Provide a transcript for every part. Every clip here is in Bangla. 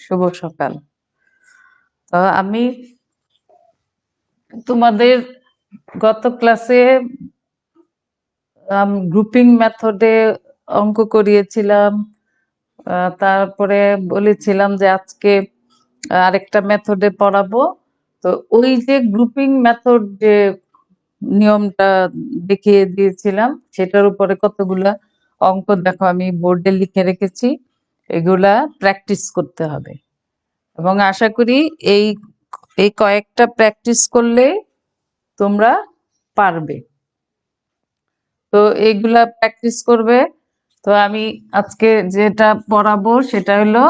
শুভ সকাল। তো আমি তোমাদের গত ক্লাসে গ্রুপিং মেথডে অঙ্ক করিয়েছিলাম, তারপরে বলেছিলাম যে আজকে আরেকটা মেথডে পড়াবো। তো ওই যে গ্রুপিং মেথড যে নিয়মটা দেখিয়ে দিয়েছিলাম সেটার উপরে কতগুলা অঙ্ক দেখো আমি বোর্ডে লিখে রেখেছি, এগুলা প্র্যাকটিস করতে হবে এবং আশা করি এই এই কয়েকটা প্র্যাকটিস করলে তোমরা পারবে। তো এইগুলা প্র্যাকটিস করবে। তো আমি আজকে যেটা পড়াবো সেটা হলো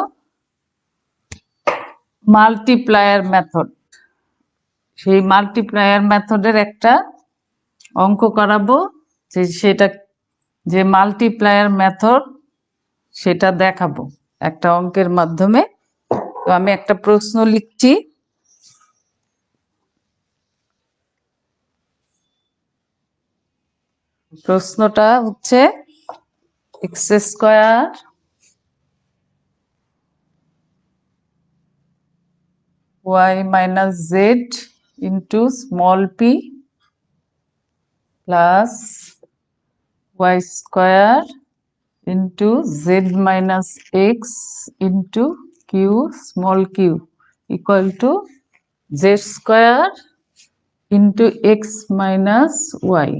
মাল্টিপ্লায়ার মেথড। সেই মাল্টিপ্লায়ার মেথডের একটা অঙ্ক করাবো, সেটা যে মাল্টিপ্লায়ার মেথড সেটা দেখাবো একটা অঙ্কের মাধ্যমে। তো আমি একটা প্রশ্ন লিখছি। প্রশ্নটা হচ্ছে x square y minus z into small p plus y square into z minus x into q small q equal to z square into x minus y।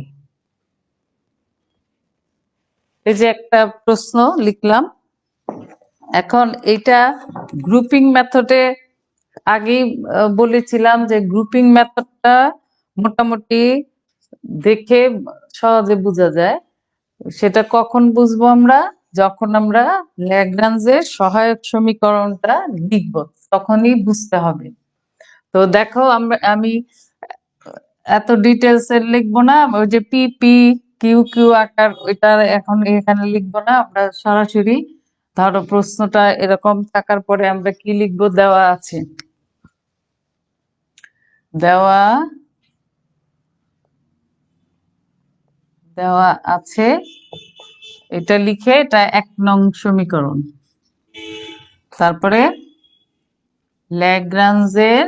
এই যে একটা প্রশ্ন লিখলাম। এখন এটা গ্রুপিং মেথডে আগেই বলেছিলাম যে গ্রুপিং মেথডটা মোটামুটি দেখে সহজে বোঝা যায়। সেটা কখন বুঝবো আমরা? যখন আমরা ল্যাগ্রাঞ্জের সহায়ক সমীকরণটা লিখব তখনই বুঝতে হবে। তো দেখো আমি এত ডিটেলস এর লিখবো না, ওই যে পি পি কিউ কিউ আকার ওইটা এখন এখানে লিখবো না, আমরা সরাসরি ধরো প্রশ্নটা এরকম থাকার পরে আমরা কি লিখবো, দেওয়া আছে, দেওয়া দেওয়া আছে এটা লিখে, এটা 1 নং সমীকরণ। তারপরে ল্যাগ্রাঞ্জের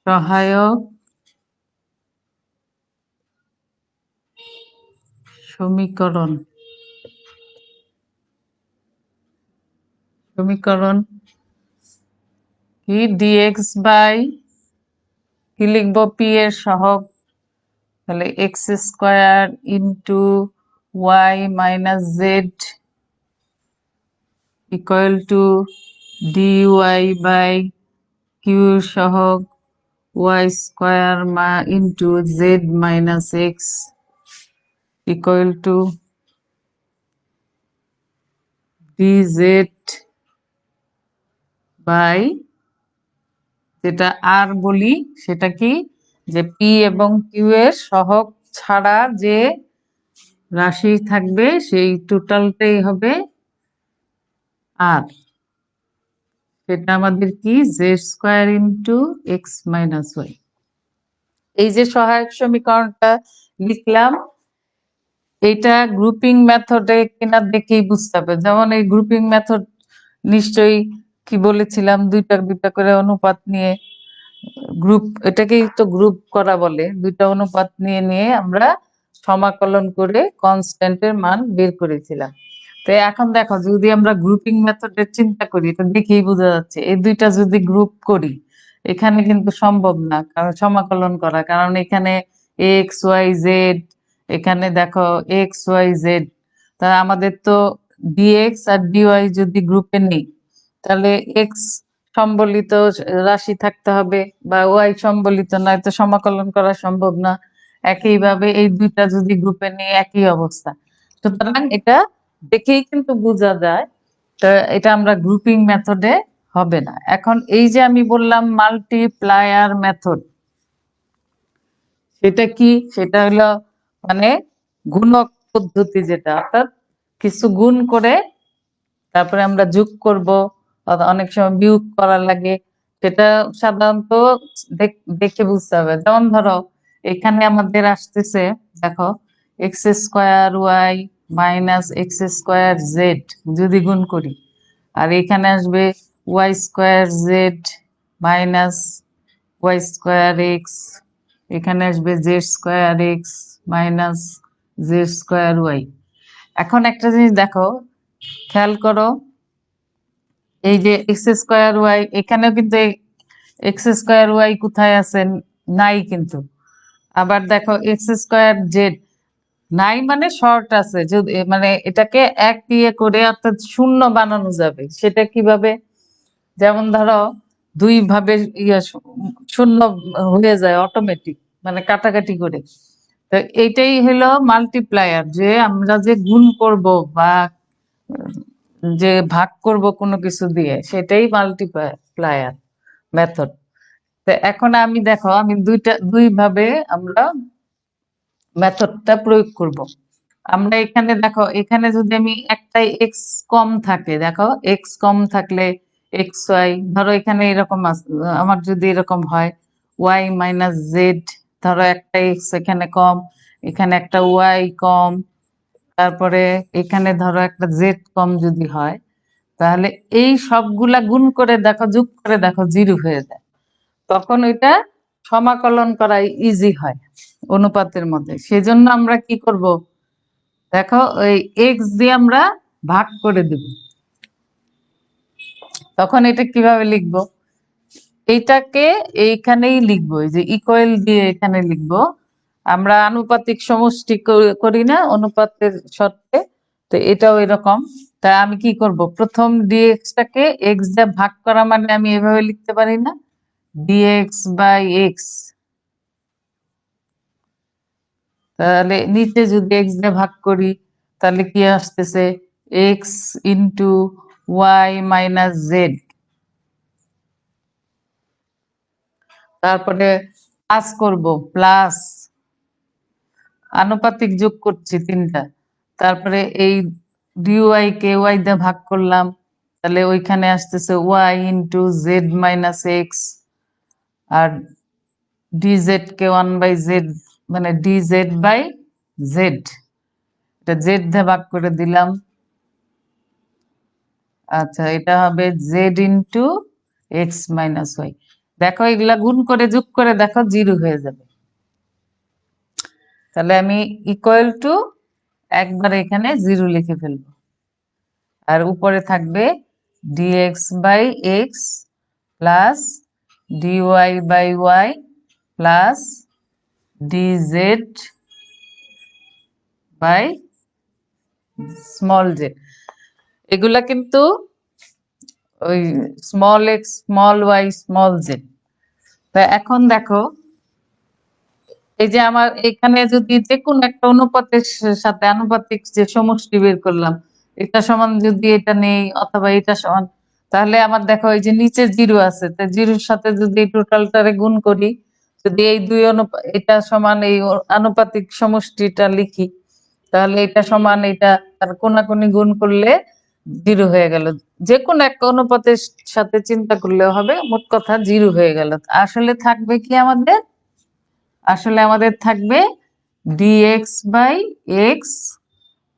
সহায়ক সমীকরণ কি ডিএক্স বাই কি লিখবো, পি এর সহগ, তাহলে X square into Y minus Z equal to D Y by Q সহগ Y square into Z minus X equal to D Z by, যেটা আর বলি সেটা কি, যে পি এবং কিউ এর সহগ ছাড়া যে রাশি থাকবে সেই টোটালটাই হবে আর, সেটা আমাদের কি z square into x minus y. এই যে সহায়ক সমীকরণটা লিখলাম, এইটা গ্রুপিং মেথডে কিনা দেখেই বুঝতে হবে। যেমন এই গ্রুপিং মেথড নিশ্চয়ই কি বলেছিলাম, দুইটা দুইটা করে অনুপাত নিয়ে গ্রুপ, এটাকেই তো গ্রুপ করা বলে, দুইটা অনুপাত নিয়ে নিয়ে আমরা সমাকলন করে কনস্ট্যান্টের মান বের করেছিলাম। তো এখন দেখো যদি আমরা গ্রুপিং মেথডের চিন্তা করি তো দেখেই বোঝা যাচ্ছে এই দুইটা যদি গ্রুপ করি এখানে কিন্তু সম্ভব না কারণ সমাকলন করা, কারণ এখানে এক্স ওয়াই জেড, এখানে দেখো এক্স ওয়াই জেড, তা আমাদের তো ডিএক্স আর ডিওয়াই যদি গ্রুপে নেই তাহলে এক্স সম্বলিত রাশি থাকতে হবে বা ওয়াই সম্বলিত, নয় তো সমাকলন করা সম্ভব না। একইভাবে এই দুইটা যদি গ্রুপে নিয়ে একই অবস্থা, সুতরাং এটা দেখেই কিন্তু বোঝা যায়। তো এটা আমরা গ্রুপিং মেথডে হবে না। এখন এই যে আমি বললাম মাল্টিপ্লায়ার মেথড, সেটা কি, সেটা হলো মানে গুণক পদ্ধতি, যেটা অর্থাৎ কিছু গুণ করে তারপরে আমরা যোগ করব, অনেক সময় বিয়োগ করা লাগে, সেটা সাধারণত দেখে বুঝতে হবে। যেমন ধরো এখানে আমাদের আসতেছে দেখো x square y minus x square z যদি গুণ করি, আর এখানে আসবে y square z minus Y square x, এখানে আসবে z square x minus z square y. এখন একটা জিনিস দেখো, খেয়াল করো, এই যে এক্স স্কোয়ার ওয়াই, এখানেও কিন্তু এক্স স্কোয়ার ওয়াই কোথায় আছে? নাই কিন্তু। আবার দেখো এক্স স্কোয়ার জেড নাই, মানে শর্ট আছে, যদি মানে এটাকে এক দিয়ে করে অর্থাৎ শূন্য বানানো যাবে। সেটা কিভাবে? যেমন ধরো দুই ভাবে শূন্য হয়ে যায় অটোমেটিক, মানে কাটাকাটি করে। তো এইটাই হলো মাল্টিপ্লায়ার, যে আমরা যে গুণ করব বা যে ভাগ করব কোনো কিছু দিয়ে, সেটাই মাল্টিপ্লায়ার মেথড। তো এখন আমি দেখো, আমি দুই ভাবে আমরা মেথডটা প্রয়োগ করব। আমরা এখানে দেখো, এখানে যদি আমি একটাই এক্স কম থাকে, দেখো এক্স কম থাকলে এক্স ওয়াই, ধরো এখানে এরকম আমার যদি এরকম হয় ওয়াই মাইনাস জেড, ধরো একটা এক্স এখানে কম, এখানে একটা ওয়াই কম, তারপরে এখানে ধরো একটা জেড কম যদি হয়, তাহলে এই সবগুলা গুণ করে দেখো, যোগ করে দেখো, জিরো হয়ে যায়। তখন ওইটা সমাকলন করা ইজি হয় অনুপাতের মধ্যে। সেজন্য আমরা কি করব, দেখো ওই এক্স দিয়ে আমরা ভাগ করে দেব। তখন এটা কিভাবে লিখবো? এইটাকে এইখানেই লিখবো, এই যে ইকুয়াল দিয়ে এখানে লিখবো। আমরা আনুপাতিক সমষ্টি করি না অনুপাতের শর্তে, তো এটাও এরকম। তাই আমি কি করব, প্রথম ডিএক্স টাকে এক্স দিয়ে ভাগ করা, মানে আমি এভাবে লিখতে পারি না, ডিএক্স বাই এক্স। তাহলে নিচে যদি এক্স দিয়ে ভাগ করি, তাহলে কি আসতেছে, x into Y minus z. তারপরে প্লাস করব, প্লাস আনুপাতিক যোগ করছি তিনটা। তারপরে এই ডিওয়াই কে ওয়াই দিয়ে ভাগ করলাম, তাহলে ওইখানে আসতেছে y into Z minus x, আর ডিজেড কে ওয়ান বাই জেড, মানে ডিজেড বাই জেড, এটা জেড দিয়ে ভাগ করে দিলাম। আচ্ছা, এটা হবে z into x minus y. দেখো এগুলা গুণ করে যোগ করে দেখো জিরো হয়ে যাবে। তাহলে আমি ইকুয়াল টু একবারে এখানে জিরো লিখে ফেলবো, আর উপরে থাকবে dx by x plus dy by y plus dz by small z. এগুলা কিন্তু ওই small x small y small z. তা এখন দেখো, এই যে আমার এখানে যদি যে কোনো একটা অনুপাতের সাথে আনুপাতিক যে সমষ্টি বের করলাম, এটা সমান যদি এটা নেই অথবা এটা সমান, তাহলে আমার দেখো এই যে নিচে জিরো আছে, তো জিরোর সাথে যদি এই টোটালটারে গুণ করি, যদি এই দুই এটা সমান এই আনুপাতিক সমষ্টিটা লিখি, তাহলে এটা সমান এটা, আর কোনাকুনি গুণ করলে জিরো হয়ে গেল। যে কোনো একটা অনুপাতের সাথে চিন্তা করলেও হবে, মোট কথা জিরো হয়ে গেল। আসলে থাকবে কি আমাদের? আসলে আমাদের থাকবে dx by x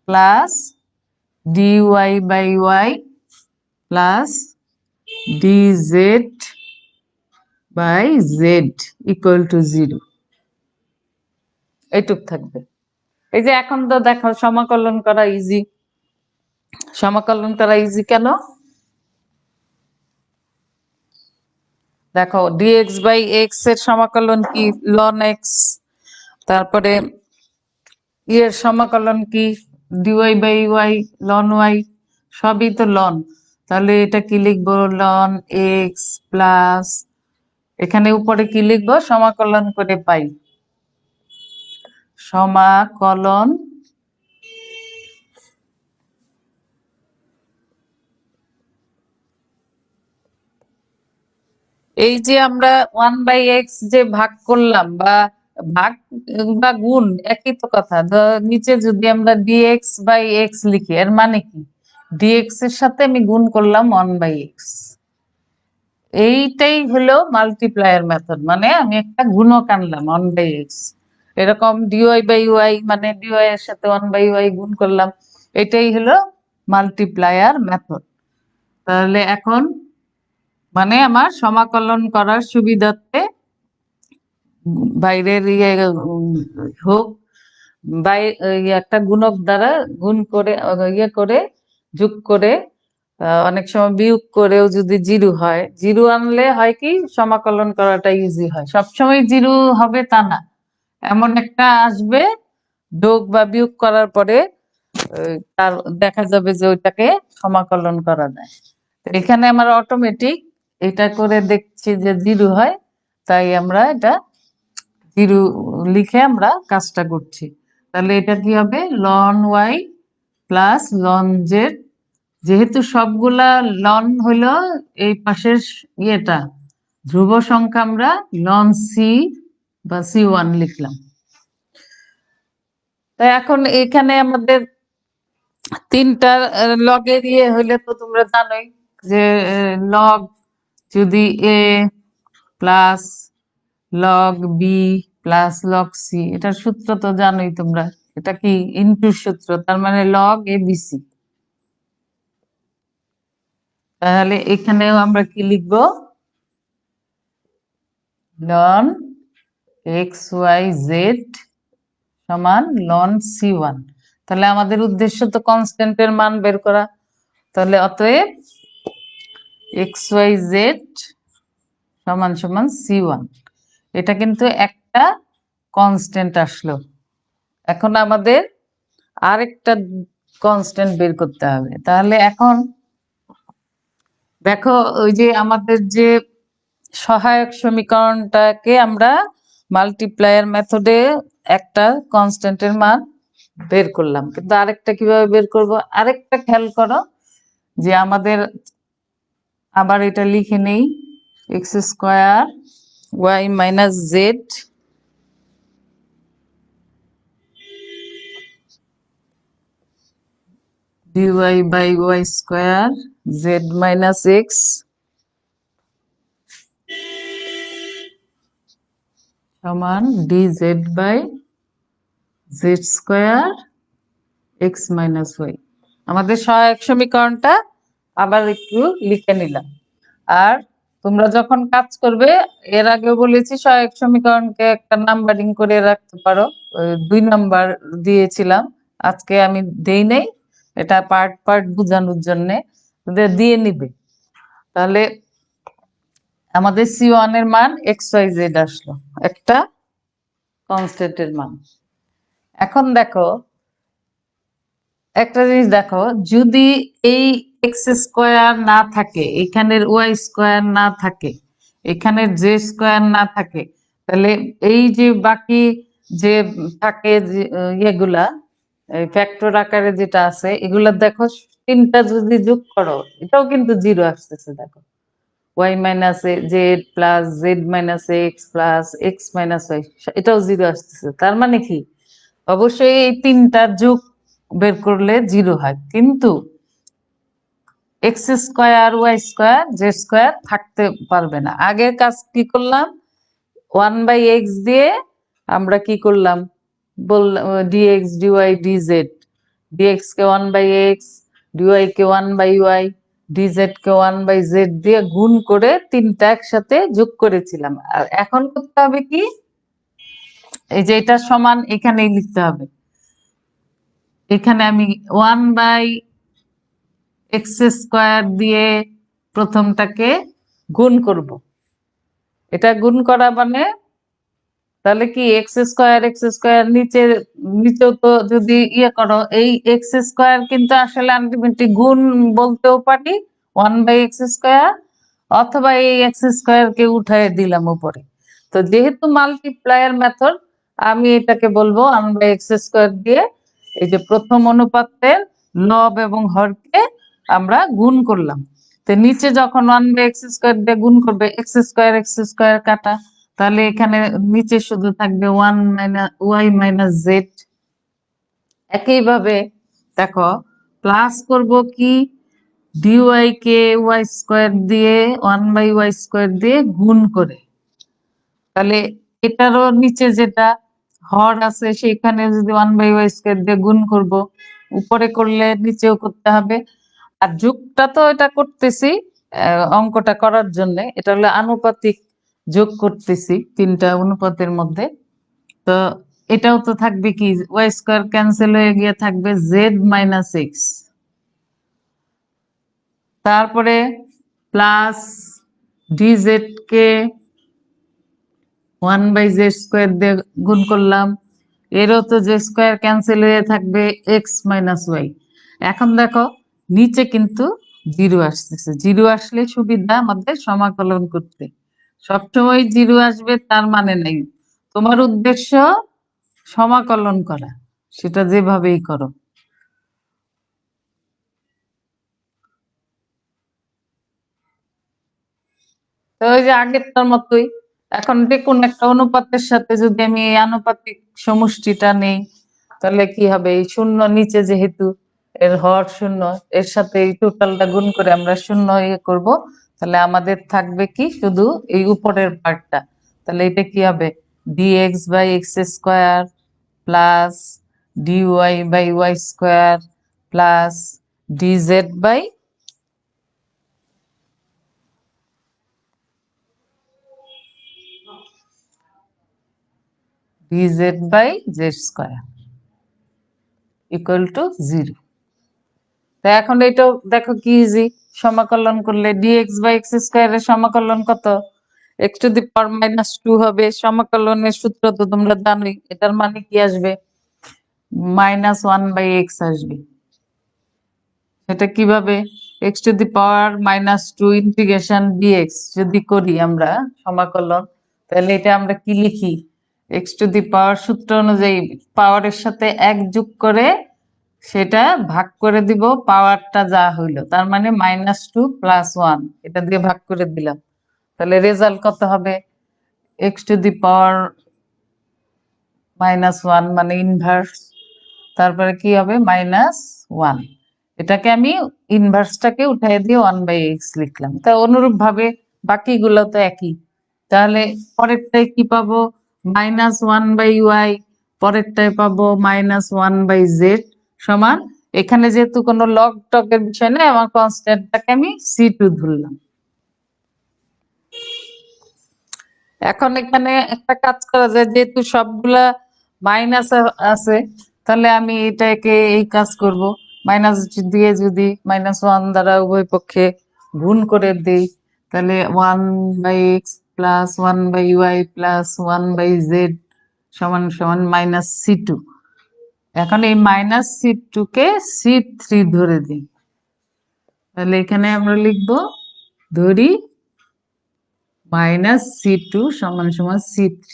plus dy by y plus dz by z equal to zero. এইটুক থাকবে। এই যে এখন তো দেখো সমাকলন করা ইজি। সমাকলন করা ইজি কেন? দেখো ডিএক্স বাই এক্স এর সমাকলন কি? Ln x. তারপরে এর সমাকলন কি? Dy by y ln y, সবই তো লন। তাহলে এটা কি লিখবো? লন এক্স প্লাস, এখানে উপরে কি লিখবো? সমাকলন করে পাই, সমাকলন এই যে আমরা ওয়ান বাই এক্স যে ভাগ করলাম, বা ভাগ বা গুণ একই তো কথা। নিচে যদি আমরা ডিএক্স বাই এক্স লিখি, এর মানে কি? ডিএক্স এর সাথে আমি গুণ করলাম ওয়ান বাই এক্স। এইটাই হলো মাল্টিপ্লায়ার মেথড, মানে আমি একটা গুণক আনলাম ওয়ান বাই এক্স। এরকম ডিওয়াই বাই ওয়াই মানে ডিওয়াই এর সাথে 1/y গুণ করলাম, এটাই হলো মাল্টিপ্লায়ার মেথড। তাহলে এখন মানে আমার সমাকলন করার সুবিধার্থে বাইরের হোক একটা গুণক দ্বারা গুণ করে ইয়ে করে যোগ করে অনেক সময় বিয়োগ করেও যদি জিরো হয়, জিরো আনলে হয় কি সমাকলন করাটা ইজি হয়। সবসময় জিরো হবে তা না, এমন একটা আসবে যোগ বা বিয়োগ করার পরে তার দেখা যাবে যে ওইটাকে সমাকলন করা যায়। এখানে আমার অটোমেটিক এটা করে দেখছি যে জিরো হয়, তাই আমরা এটা জিরো লিখে আমরা কাজটা করছি। তাহলে এটা কি হবে ln y plus ln z, যেহেতু সবগুলা লন হলো এই পাশের ইয়েটা ধ্রুব সংখ্যা, আমরা লন সি বা C1 লিখলাম। তাই এখন এখানে আমাদের তিনটা লগের ইয়ে হইলে তো তোমরা জানোই যে লগ যদি A plus log B plus log C, এটার সূত্র তো জানোই তোমরা, এটা কি ইনটু সূত্র, তার মানে লগ এ বি সি। তাহলে এখানেও আমরা কি লিখবো লন এক্স ওয়াই জেড সমান লন C1। তাহলে আমাদের উদ্দেশ্য তো কনস্ট্যান্টের মান বের করা, তাহলে অতএব এক্স ওয়াই জেড সমান সমান C1। এটা কিন্তু একটা কনস্ট্যান্ট আসলো। এখন আমাদের আরেকটা কনস্ট্যান্ট বের করতে হবে। তাহলে এখন দেখো ওই যে আমাদের যে সহায়ক সমীকরণটাকে আমরা মাল্টিপ্লায়ার মেথডে একটা কনস্ট্যান্টের মান বের করলাম, কিন্তু আরেকটা কিভাবে বের করব আরেকটা খেয়াল করো যে আমাদের আবার এটা লিখে নেই x square y minus z dy by y square z minus x সমান dz by z square x minus y। আমাদের সহায়ক সমীকরণটা আবার একটু লিখে নিলাম। আর তোমরা যখন কাজ করবে, এর আগে বলেছি সহায়ক সমীকরণকে একটা নাম্বারিং করে রাখতে পারো, 2 নাম্বার দিয়েছিলাম, আজকে আমি দেই নাই, এটা পার্ট পার্ট বোঝানোর জন্য দিয়ে নিবে। তাহলে আমাদের C1 এর মান XYZ আসলো, একটা কনস্ট্যান্টের মান। এখন দেখো একটা জিনিস দেখো, যদি এই এক্স স্কোয়ার না থাকে, এখানের ওয়াই স্কোয়ার না থাকে, এখানের জে স্কোয়ার না থাকে, তাহলে এই যে বাকি যে থাকে ইয়েগুলা ফ্যাক্টর আকারে যেটা আছে, এগুলা দেখো তিনটা যদি যোগ করো এটাও কিন্তু জিরো আসতেছে। দেখো y minus z plus z minus x plus x minus y, এটাও জিরো আসতেছে। তার মানে কি অবশ্যই এই তিনটার যোগ বের করলে জিরো হয়, কিন্তু x square Y square Z square থাকতে পারবে না। আগের কাজ কি করলাম, 1/x দিয়ে আমরা কি করলাম বললাম ডিএক্স ডিওয়াই ডিজেড, ডিএক্স কে 1/x, ডিওয়াই কে 1/y, ডিজেড কে 1/z দিয়ে গুণ করে তিনটা একসাথে যোগ করেছিলাম। আর এখন করতে হবে কি, এই যে এটা সমান এখানেই লিখতে হবে। এখানে আমি 1/x² দিয়ে প্রথমটাকে গুণ করব। এটা গুণ করা মানে তাহলে কি x² নিচেও তো যদি ইয়ে করো, এই x² কিন্তু আসলে আলটিমেটলি গুণ বলতেও পারি 1/x², অথবা এই x² কে উঠায় দিলাম উপরে। তো যেহেতু মাল্টিপ্লায়ার মেথড, আমি এটাকে বলবো 1/x² দিয়ে এই যে প্রথম অনুপাতের লব এবং হরকে আমরা গুণ করলাম। তো নিচে যখন 1/x² দিয়ে গুণ করবে x² কাটা, তাহলে এখানে নিচে শুধু থাকবে ওয়াই মাইনাস জেড। একইভাবে দেখো প্লাস করব কি, ডিওয়াই কে y² দিয়ে 1/y² দিয়ে গুণ করে, তাহলে এটারও নিচে যেটা হর আছে সেখানে যদি 1/y² দিয়ে গুণ করব, উপরে করলে নিচেও করতে হবে। আর যোগটা তো এটা করতেছি অঙ্কটা করার জন্য, এটা হলো আনুপাতিক যোগ করতেছি তিনটা অনুপাতের মধ্যে। তো এটাও তো থাকবে কি, y² ক্যান্সেল হয়ে গিয়ে থাকবে z - x, তারপরে প্লাস dz কে 1/z² দিয়ে গুণ করলাম, এরও তো z² ক্যান্সেল হয়ে থাকবে x - y। এখন দেখো নিচে কিন্তু 0 আসতেছে, 0 আসলে সুবিধা আমাদের সমাকলন করতে। সবসময় 0 আসবে তার মানে নেই, তোমার উদ্দেশ্য সমাকলন করা, সেটা যেভাবেই করো। তো ওই যে আগেরটার মতোই, এখন দেখুন একটা অনুপাতের সাথে যদি আমি এই আনুপাতিক সমষ্টিটা নেই, তাহলে কি হবে, এই শূন্য নিচে যেহেতু এর হর শূন্য, এর সাথে এই টোটালটা গুণ করে আমরা শূন্য ইয়ে করব, তাহলে আমাদের থাকবে কি শুধু এই উপরের পার্টটা। তাহলে এটা কি হবে, dx/x² plus dy/y² plus dz/, dz/z² equal to 0। তা এখন এটাও দেখো কি ইজি, সমাকলন করলে dx/x² এর সমাকলন কত, x⁻² হবে। সমাকলনের সূত্র তো তোমরা জানোই, এটার মানে কি আসবে, -1/x আসবে। সেটা কিভাবে, x⁻² ইন্টিগ্রেশন dx যদি করি আমরা সমাকলন, তাহলে এটা আমরা কি লিখি, x⁻, সূত্র অনুযায়ী পাওয়ারের সাথে 1 যোগ করে সেটা ভাগ করে দিব পাওয়ারটা যা হইলো, তার মানে -2 + 1, এটা দিয়ে ভাগ করে দিলাম। তাহলে রেজাল্ট কত হবে, x⁻⁻1 মানে ইনভার্স, তারপরে কি হবে -1। এটাকে আমি ইনভার্সটাকে উঠাই দিয়ে 1/x লিখলাম। তা অনুরূপ ভাবে বাকিগুলো তো একই। তাহলে পরেরটায় কি পাবো, -1/y, পরেরটায় পাবো -1/z সমান, এখানে যেহেতু কোনো লগ টগের বিষয় নেই, আমার কনস্ট্যান্টটাকে আমি c2 ধরলাম। এখন এখানে একটা কাজ করা যায়, যেহেতু সবগুলা মাইনাস আছে, তাহলে আমি এটাকে এই কাজ করব, মাইনাস দিয়ে যদি -1 দ্বারা উভয় পক্ষে গুণ করে দিই, তাহলে 1/x plus 1/y plus 1/z সমান সমান -c2। এখন এই -c2 কে c3 ধরে দিই, তাহলে এখানে আমরা লিখব, ধরি -c2 সমান সমান c3।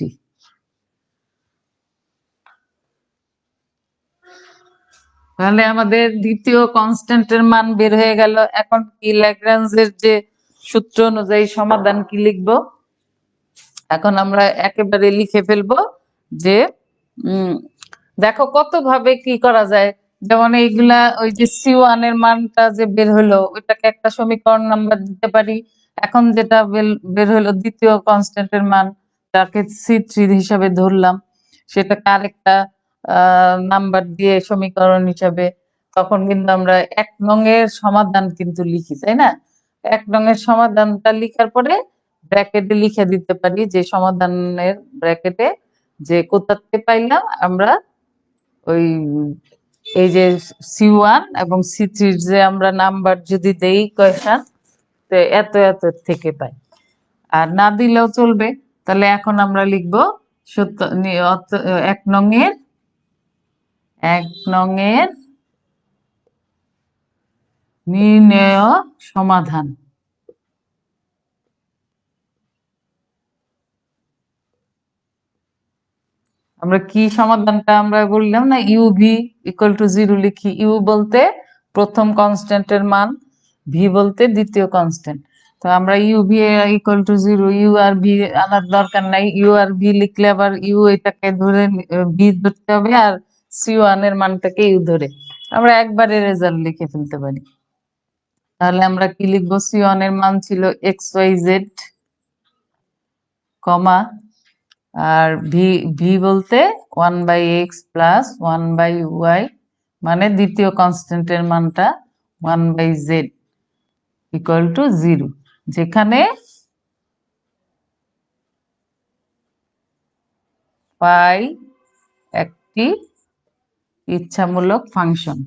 তাহলে আমাদের দ্বিতীয় কনস্ট্যান্টের মান বের হয়ে গেল। এখন কি ল্যাগ্রাঞ্জের যে সূত্র অনুযায়ী সমাধান কি লিখব, এখন আমরা একেবারে লিখে ফেলবো যে দেখো কত ভাবে কি করা যায়। যেমন এইগুলা ওই যে c1 এর মানটা যে বের হলো, ওইটাকে একটা সমীকরণ নাম্বার দিতে পারি। এখন যেটা বের হলো দ্বিতীয় কনস্ট্যান্টের মান, তাকে c3 হিসাবে ধরলাম, সেটাকে আরেকটা নাম্বার দিয়ে সমীকরণ হিসাবে, তখন কিন্তু আমরা 1 নং এর সমাধান কিন্তু লিখি, তাই না? 1 নং এর সমাধানটা লিখার পরে ব্র্যাকেটে লিখে দিতে পারি যে সমাধানের ব্র্যাকেটে যে কোথাতে পাইলাম আমরা ওই এই যে c1 এবং c3 যে আমরা নাম্বার যদি দেই কোয়েশন, তো এত এত থেকে পাই, আর না দিলেও চলবে। তাহলে এখন আমরা লিখব 1 নং এর নির্ণেয় সমাধান। আমরা কি সমাধানটা আমরা বললাম না, ইউ/ভি = 0 লিখি। ইউ বলতে প্রথম কনস্ট্যান্টের মান, ভি বলতে দ্বিতীয় কনস্ট্যান্ট। তো আমরা ইউ/ভি = 0, ইউ আর ভি আনার দরকার নাই, ইউ আর ভি লিখলে আবার ইউ এটাকে ধরে ভি ধরতে হবে, আর c1 এর মানটাকে ইউ ধরে আমরা একবারে রেজাল্ট লিখে ফেলতে পারি। তাহলে আমরা কি লিখবো, c1 এর মান ছিল xyz, আর ভি ভি বলতে 1/x প্লাস 1/y, মানে দ্বিতীয় কনস্ট্যান্টের মানটা 1/z ইকুয়াল টু 0, যেখানে পাই একটি ইচ্ছামূলক ফাংশন।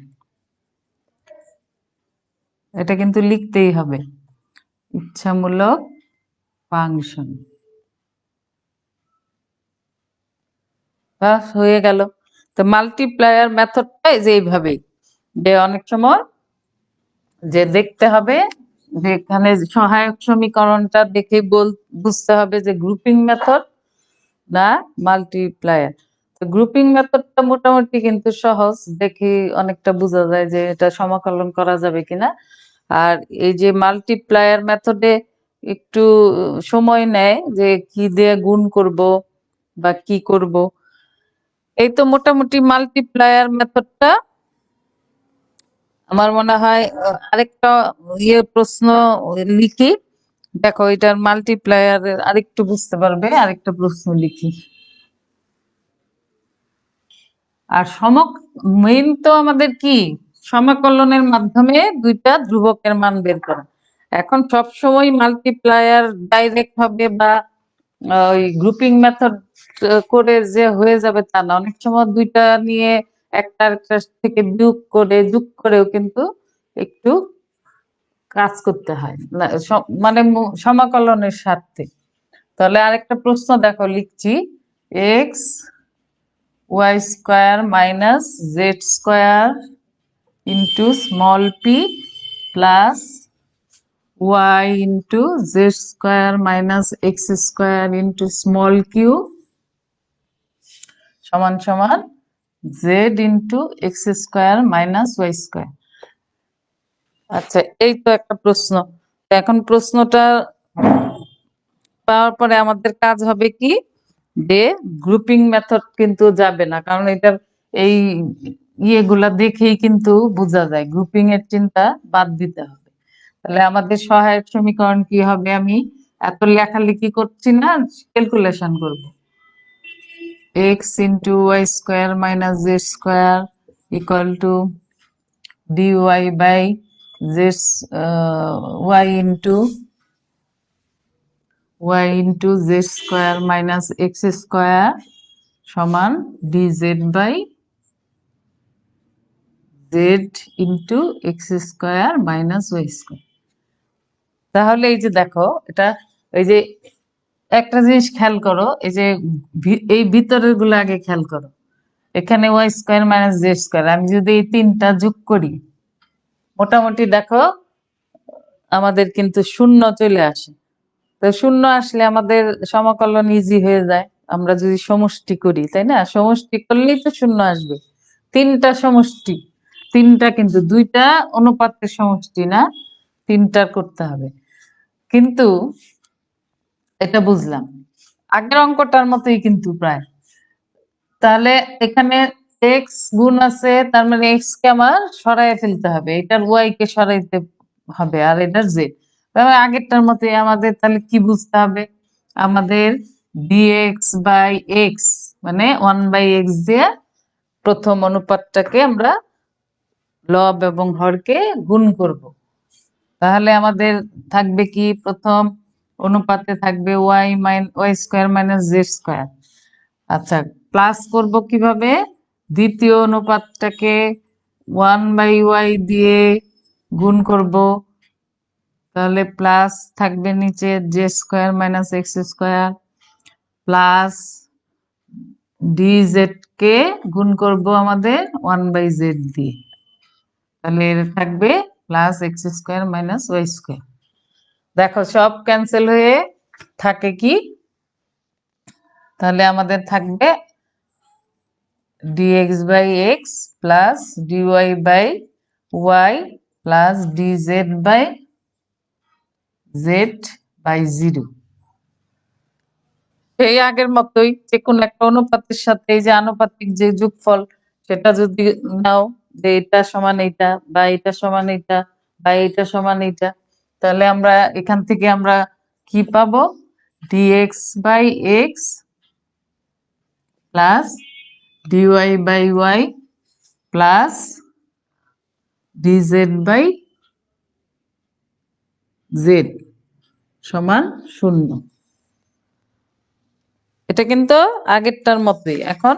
এটা কিন্তু লিখতেই হবে, ইচ্ছামূলক ফাংশন। বাস হয়ে গেল। তো মাল্টিপ্লায়ার মেথডটা যে এইভাবেই, যে অনেক সময় যে দেখতে হবে যে এখানে সহায়ক সমীকরণটা দেখে বুঝতে হবে যে গ্রুপিং মেথড না মাল্টিপ্লায়ার। তো গ্রুপিং মেথডটা মোটামুটি কিন্তু সহজ, দেখি অনেকটা বোঝা যায় যে এটা সমাকলন করা যাবে কিনা। আর এই যে মাল্টিপ্লায়ার মেথডে একটু সময় নেয়, যে কি দিয়ে গুণ করব বা কি করব। এই তো মোটামুটি মাল্টিপ্লায়ার মেথডটা আমার মনে হয়। আরেকটা প্রশ্ন লিখি, দেখো এটার মাল্টিপ্লায়ার আরেকটু বুঝতে পারবে, আরেকটা প্রশ্ন লিখি। আর মেইন তো আমাদের কি, সমাকলনের মাধ্যমে দুইটা ধ্রুবকের মান বের করা। এখন সব সময় মাল্টিপ্লায়ার ডাইরেক্ট হবে বা ওই গ্রুপিং মেথড করে যে হয়ে যাবে তা না। অনেক সময় দুইটা নিয়ে একটা থেকে বিয়োগ করে যোগ করেও কিন্তু একটু কাজ করতে হয়, মানে সমাকলনের স্বার্থে। তাহলে আরেকটা প্রশ্ন দেখো লিখছি, x y square minus z square into small p plus y into z square minus x square into small q সমান সমান z into x square minus Y square. আচ্ছা, এই তো একটা প্রশ্ন। এখন প্রশ্নটা পাওয়ার পরে আমাদের কাজ হবে কি, যে গ্রুপিং মেথড কিন্তু যাবে না, কারণ এটার এই ইয়েগুলা দেখেই কিন্তু বোঝা যায়, গ্রুপিং এর চিন্তা বাদ দিতে হবে। তাহলে আমাদের সহায়ক সমীকরণ কি হবে, আমি এত লেখালেখি করছি না, ক্যালকুলেশন করব। X into y square minus z square equal to dy by z y into z square minus x square সমান dz by z into x square minus Y square. তাহলে এই যে দেখো, এটা এই যে একটা জিনিস খেয়াল করো, এই যে এই ভিতরের গুলো আগে খেয়াল করো। এখানে y square minus z square, আমি যদি এই তিনটা যোগ করি, মোটামুটি দেখো আমাদের কিন্তু শূন্য চলে আসে। তো শূন্য আসলে আমাদের সমাকলন ইজি হয়ে যায়, আমরা যদি সমষ্টি করি, তাই না? সমষ্টি করলেই তো শূন্য আসবে। তিনটা সমষ্টি, তিনটা কিন্তু দুইটা অনুপাতের সমষ্টি না, তিনটার করতে হবে। কিন্তু এটা বুঝলাম, আগের অঙ্কটার মতোই কিন্তু প্রায়। তাহলে এখানে এক্স গুণ আছে, তার মানে এক্স কে আমার সরাই ফেলতে হবে, এটার ওয়াই কে সরাইতে হবে, আর এটার জেড। তাহলে আগেরটার মতোই আমাদের তাহলে কি বুঝতে হবে, আমাদের ডিএক্স বাই এক্স মানে 1/x দিয়ে প্রথম অনুপাতটাকে আমরা লব এবং হরকে গুণ করব। তাহলে আমাদের থাকবে কি, প্রথম অনুপাতে থাকবে y square minus z square. আচ্ছা, প্লাস করব কিভাবে, দ্বিতীয় অনুপাতটাকে 1/y দিয়ে গুণ করব, তাহলে প্লাস থাকবে নিচে Z square minus x square plus D Z কে গুণ করব আমাদের 1/z দিয়ে, তাহলে এর থাকবে plus x square minus Y square. দেখো সব ক্যান্সেল হয়ে থাকে কি, তাহলে আমাদের থাকবে dx by x plus dy by y plus dz by z by 0। এই আগের মতোই যে কোনো একটা অনুপাতের সাথে এই যে আনুপাতিক যে যোগফল, সেটা যদি নাও যে এটা সমান এইটা বা এটা সমান এইটা বা এটা সমান এইটা, তাহলে আমরা এখান থেকে আমরা কি পাবো, dx by x plus dy by y plus dz by z সমান 0। এটা কিন্তু আগেরটার মতোই। এখন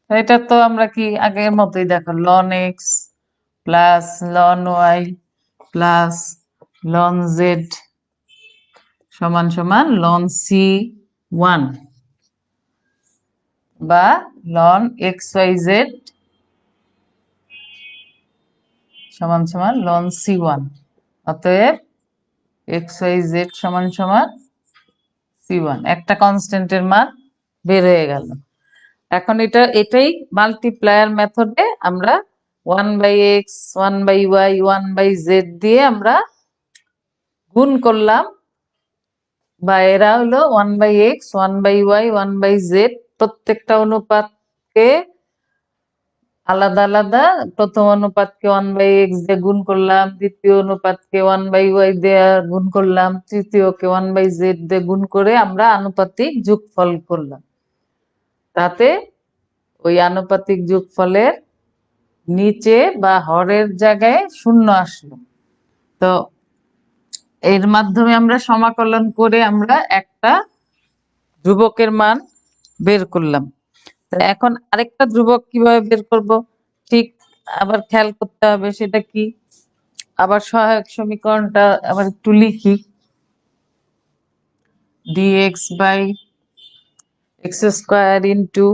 এটা তো আমরা কি আগের মতোই, দেখো ln x plus ln y plus ln z সমান সমান লন সি 1 বা লন এক্স ওয়াই জেড সমান সমান লন সি 1। অতএব এক্স ওয়াই জেড সমান সমান c1, একটা কনস্ট্যান্টের মান বের হয়ে গেল। এখন এটাই মাল্টিপ্লায়ার মেথডে আমরা 1/x 1/y 1/z দিয়ে আমরা গুণ করলাম, বা এরা হলো 1/x 1/y 1/z প্রত্যেকটা অনুপাতকে আলাদা আলাদা, প্রথম অনুপাতকে 1/x দিয়ে গুণ করলাম, দ্বিতীয় অনুপাতকে 1/y দিয়ে গুণ করলাম, তৃতীয়কে 1/z দিয়ে গুণ করে আমরা আনুপাতিক যোগফল করলাম। তাতে ওই আনুপাতিক যোগফলের নিচে বা হরের জায়গায় 0 আসলো। তো এর মাধ্যমে আমরা সমাকলন করে আমরা একটা ধ্রুবকের মান বের করলাম। এখন আরেকটা ধ্রুবক কিভাবে বের করব, ঠিক আবার খেয়াল করতে হবে। সেটা কি, আবার সহায়ক সমীকরণটা আবার একটু লিখি। dx by x square into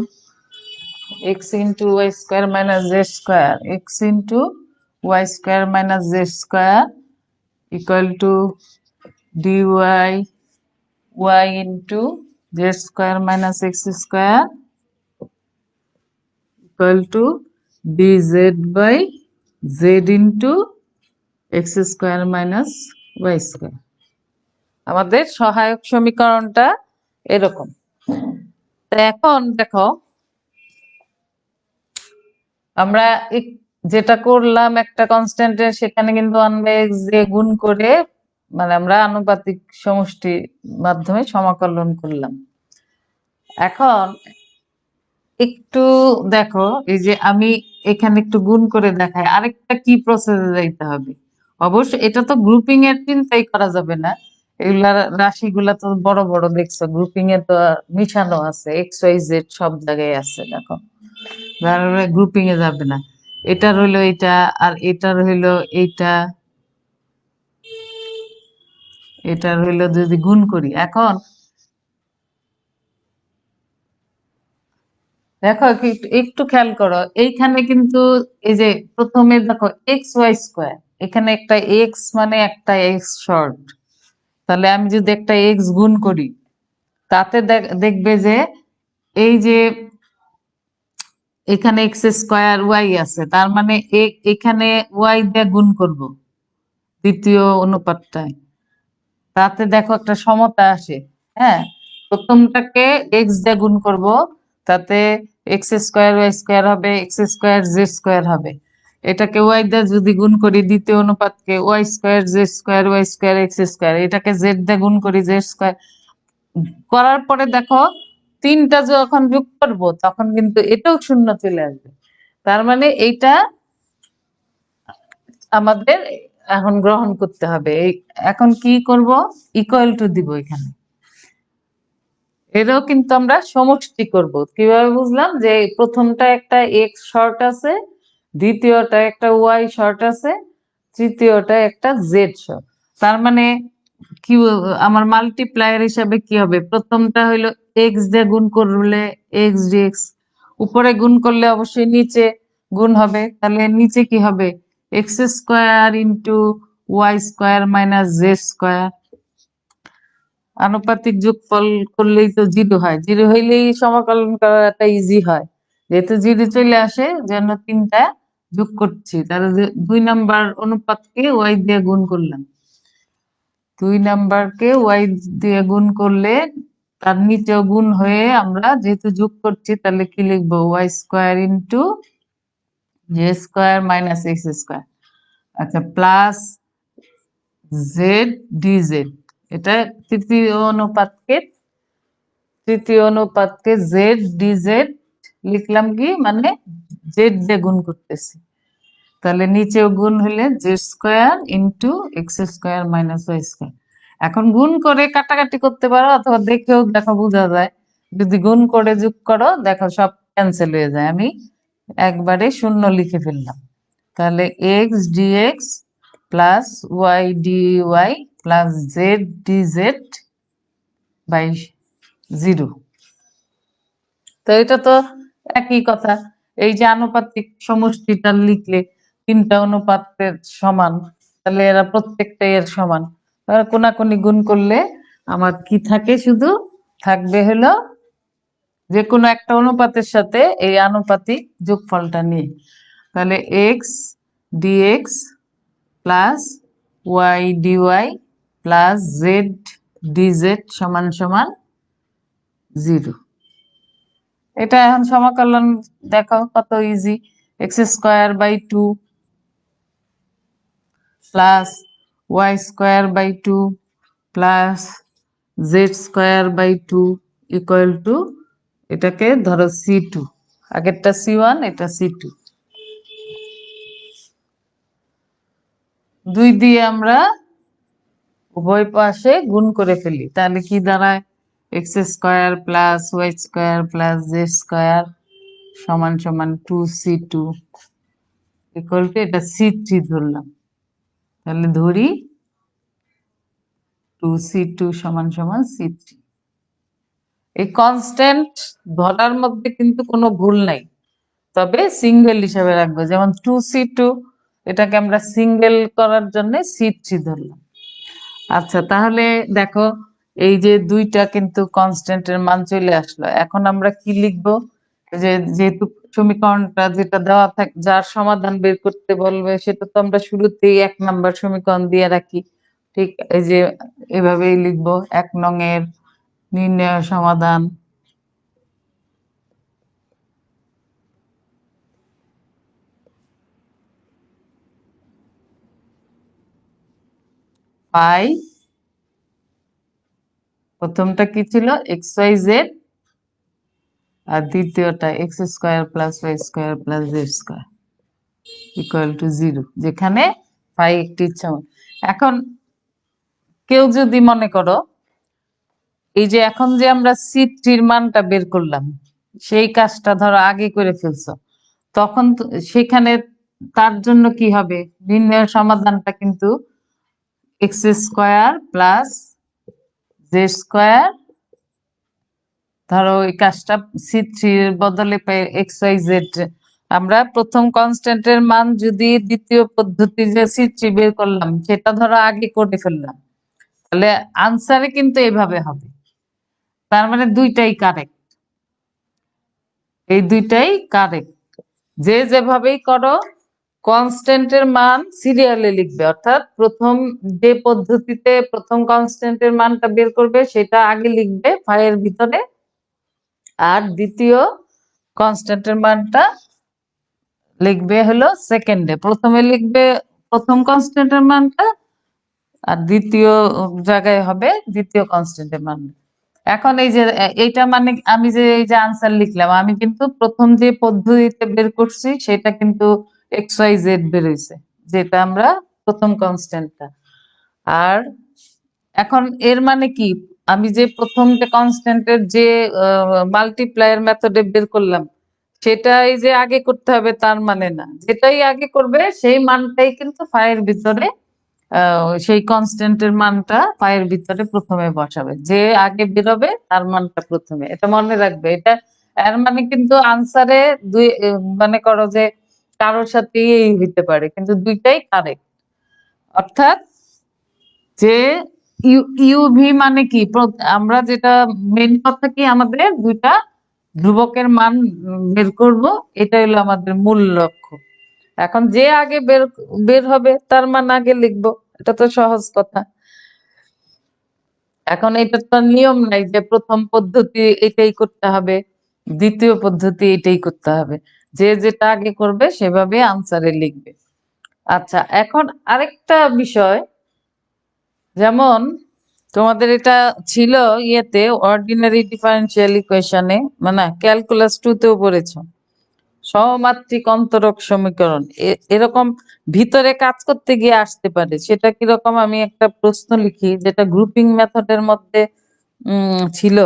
x into y square minus z square, x into y square minus z square equal to dy y into z square minus x square equal to dz by z into x square minus y square। আমাদের সহায়ক সমীকরণটা এরকম। তো এখন দেখো আমরা যেটা করলাম একটা কনস্ট্যান্টের, সেখানে কিন্তু 1/x দিয়ে গুণ করে মানে আমরা আনুপাতিক সমষ্টির মাধ্যমে সমাকলন করলাম। এখন একটু দেখো, এই যে আমি এখানে একটু গুণ করে দেখাই, আরেকটা কি প্রসেসে যাইতে হবে। অবশ্য এটা তো গ্রুপিং এর চিন্তাই করা যাবে না, এগুলা রাশিগুলা তো বড় বড় দেখছো, গ্রুপিং এ তো মিশানো আছে, এক্স ওয়াই জেড সব জায়গায় আছে। দেখো গ্রুপিং এ যাবে না, এটার হইলো এটা আর এটার হইলো এইটা, এটার হইলো যদি গুণ করি। এখন দেখো একটু খেয়াল করো, এইখানে কিন্তু এই যে প্রথমে দেখো এক্স ওয়াই স্কোয়ার, এখানে একটা এক্স মানে একটা এক্স শর্ট, তাহলে আমি যদি একটা এক্স গুণ করি তাতে দেখবে যে এই যে এখানে এক্স স্কোয়ার ওয়াই আছে, তার মানে এখানে ওয়াই দিয়ে গুণ করব দ্বিতীয় অনুপাতটায়, তাতে দেখো একটা সমতা আসে। হ্যাঁ, প্রথমটাকে এক্স দিয়ে গুণ করব, তাতে এক্স স্কোয়ার ওয়াই স্কোয়ার হবে, এক্স স্কোয়ার জেড স্কোয়ার হবে। এটাকে ওয়াই দিয়ে যদি গুণ করি, দ্বিতীয় অনুপাতকে Y square Z square Y square X square, এটাকে জেড দিয়ে গুণ করি জেড স্কোয়ার। করার পরে দেখো তিনটা যখন যোগ করব তখন কিন্তু এটাও 0 চলে আসবে। তার মানে এইটা আমাদের এখন গ্রহণ করতে হবে। এখন কি করব, ইকুয়াল টু দিব এখানে। এরও কিন্তু আমরা সমষ্টি করব। কিভাবে বুঝলাম, যে প্রথমটা একটা এক্স শর্ট আছে, দ্বিতীয়টা একটা ওয়াই শর্ট আছে, তৃতীয়টা একটা জেড শর্ট। তার মানে কি, আমার মাল্টিপ্লায়ার হিসাবে কি হবে, প্রথমটা হইলো এক্স দিয়ে গুণ করলে এক্স ডিএক্স, উপরে গুণ করলে অবশ্যই নিচে গুণ হবে, তাহলে নিচে কি হবে x square into y square minus z square. আনুপাতিক যোগফল করলেই তো 0 হয়, 0 হইলেই সমাকলন করাটা ইজি হয়। যেহেতু 0 চলে আসে, যেন তিনটা যোগ করছি, তাহলে 2 নাম্বার অনুপাতকে ওয়াই দিয়ে গুণ করলাম, 2 নাম্বারকে ওয়াই দিয়ে গুণ করলে তার নিচেও গুণ হয়ে আমরা যেহেতু যোগ করছি, তাহলে কি লিখবো, y square into z square minus x square. আচ্ছা, প্লাস জেড ডিজেড, এটা তৃতীয় অনুপাতকে জেড ডিজেড লিখলাম কি, মানে জেড দিয়ে গুণ করতেছি, তাহলে নিচেও গুণ হলে z square into x square minus Y square. এখন গুণ করে কাটাকাটি করতে পারো, অথবা দেখেও দেখো বোঝা যায়, যদি গুণ করে যোগ করো দেখো সব ক্যান্সেল হয়ে যায়। আমি একবারে শূন্য লিখে ফেললাম, তাহলে x dx plus y dy plus z dz by 0। তো এটা তো একই কথা। এই যে আনুপাতিক সমষ্টিটা লিখলে তিনটা অনুপাতের সমান, তাহলে এরা প্রত্যেকটাই এর সমান। তাহলে কোনাকুনি গুণ করলে আমার কি থাকে, শুধু থাকবে হলো যে কোনো একটা অনুপাতের সাথে এই আনুপাতিক যোগফলটা নিয়ে। তাহলে x dx plus y dy plus z dz সমান সমান 0। এটা এখন সমাকলন দেখো কত easy. X square by 2 plus y square by 2 plus z square by 2 equal to, এটাকে ধরো C2, আগেরটা C1 এটা C2। 2 দিয়ে আমরা উভয় পাশে গুণ করে ফেলি, তাহলে কি দাঁড়ায়, x square plus y square plus z square সমান সমান 2C2 ইকুয়াল টু, এটা C3 ধরলাম, তাহলে ধরি 2C2 সমান সমান C3। এই কনস্ট্যান্ট ধরার মধ্যে কিন্তু কোনো ভুল নাই, তবে সিঙ্গেল হিসাবে রাখবো। যেমন 2C2, এটাকে আমরা সিঙ্গেল করার জন্য C3 ধরলাম। আচ্ছা, তাহলে দেখো এই যে দুইটা কিন্তু কনস্ট্যান্টের মান চলে আসলো। এখন আমরা কি লিখবো, যে যেহেতু সমীকরণটা যেটা দেওয়া থাকে, যার সমাধান বের করতে বলবে, সেটা তো আমরা শুরুতেই 1 নাম্বার সমীকরণ দিয়ে রাখি। ঠিক এই যে এভাবেই লিখবো, 1 নং এর নির্ণয় সমাধান পাই, প্রথমটা কি ছিল এক্স ওয়াই জেড, আর দ্বিতীয়টা x square plus y square plus z square equal to 0, যেখানে পাই একটি ইচ্ছা। এখন কেউ যদি মনে করো এই যে এখন যে আমরা C3 মানটা বের করলাম, সেই কাজটা ধরো আগে করে ফেলছো, তখন সেখানে তার জন্য কি হবে, নির্ণয়ের সমাধানটা কিন্তু x square plus z square, ধরো এই কাজটা C3 এর বদলে পাই এক্স ওয়াই জেড। আমরা প্রথম কনস্ট্যান্টের মান যদি দ্বিতীয় পদ্ধতি যে C3 বের করলাম সেটা ধরো আগে করে ফেললাম, তাহলে আনসারে কিন্তু এভাবে হবে। তার মানে দুইটাই কারেক্ট, এই দুইটাই কারেক্ট। যে যেভাবেই করো কনস্ট্যান্টের মান সিরিয়ালে লিখবে, অর্থাৎ প্রথম যে পদ্ধতিতে প্রথম কনস্ট্যান্টের মানটা বের করবে সেটা আগে লিখবে ফাইয়ের ভিতরে, আর দ্বিতীয় কনস্ট্যান্টের মানটা লিখবে হলো সেকেন্ডে। প্রথমে লিখবে প্রথম কনস্ট্যান্টের মানটা, আর দ্বিতীয় জায়গায় হবে দ্বিতীয় কনস্ট্যান্টের মান। এখন এই যে এইটা মানে আমি যে এই যে আনসার লিখলাম, আমি কিন্তু প্রথম যে পদ্ধতিতে বের করছি সেটা কিন্তু এক্স ওয়াই জেড বের হয়েছে, যেটা আমরা প্রথম কনস্ট্যান্টটা। আর এখন এর মানে কি, আমি যে প্রথম যে কনস্ট্যান্টের যে মাল্টিপ্লায়ার মেথডে বের করলাম সেটাই যে আগে করতে হবে তার মানে না, যেটাই আগে করবে সেই মানটাই কিন্তু ফাইয়ের ভিতরে, সেই কনস্ট্যান্টের মানটা পায়ের ভিতরে প্রথমে বসাবে, যে আগে বেরোবে তার মানটা প্রথমে, এটা মনে রাখবে। এটা এর মানে কিন্তু আনসারে দুই মনে করো যে কারোর সাথে এই হইতে পারে, কিন্তু দুইটাই কারেক্ট। অর্থাৎ যে ইউভি মানে কি, আমরা যেটা মেন কথা কি, আমাদের দুইটা ধ্রুবকের মান বের করব, এটা হলো আমাদের মূল লক্ষ্য। এখন যে আগে বের বের হবে তার মান আগে লিখবো, এটা তো সহজ কথা। এখন এটা তো নিয়ম নাই যে প্রথম পদ্ধতি এটাই করতে হবে, দ্বিতীয় পদ্ধতি এটাই করতে হবে, যে যেটা আগে করবে সেভাবে আনসারে লিখবে। আচ্ছা, এখন আরেকটা বিষয়, যেমন তোমাদের এটা ছিল ইয়েতে অর্ডিনারি ডিফারেনশিয়াল ইকুয়েশনে, মানে ক্যালকুলাস 2 তেও পড়েছো, সহমাত্রিক অন্তরক সমীকরণ এরকম ভিতরে কাজ করতে গিয়ে আসতে পারে। সেটা কিরকম, আমি একটা প্রশ্ন লিখি যেটা গ্রুপিং মেথডের মধ্যে ছিল,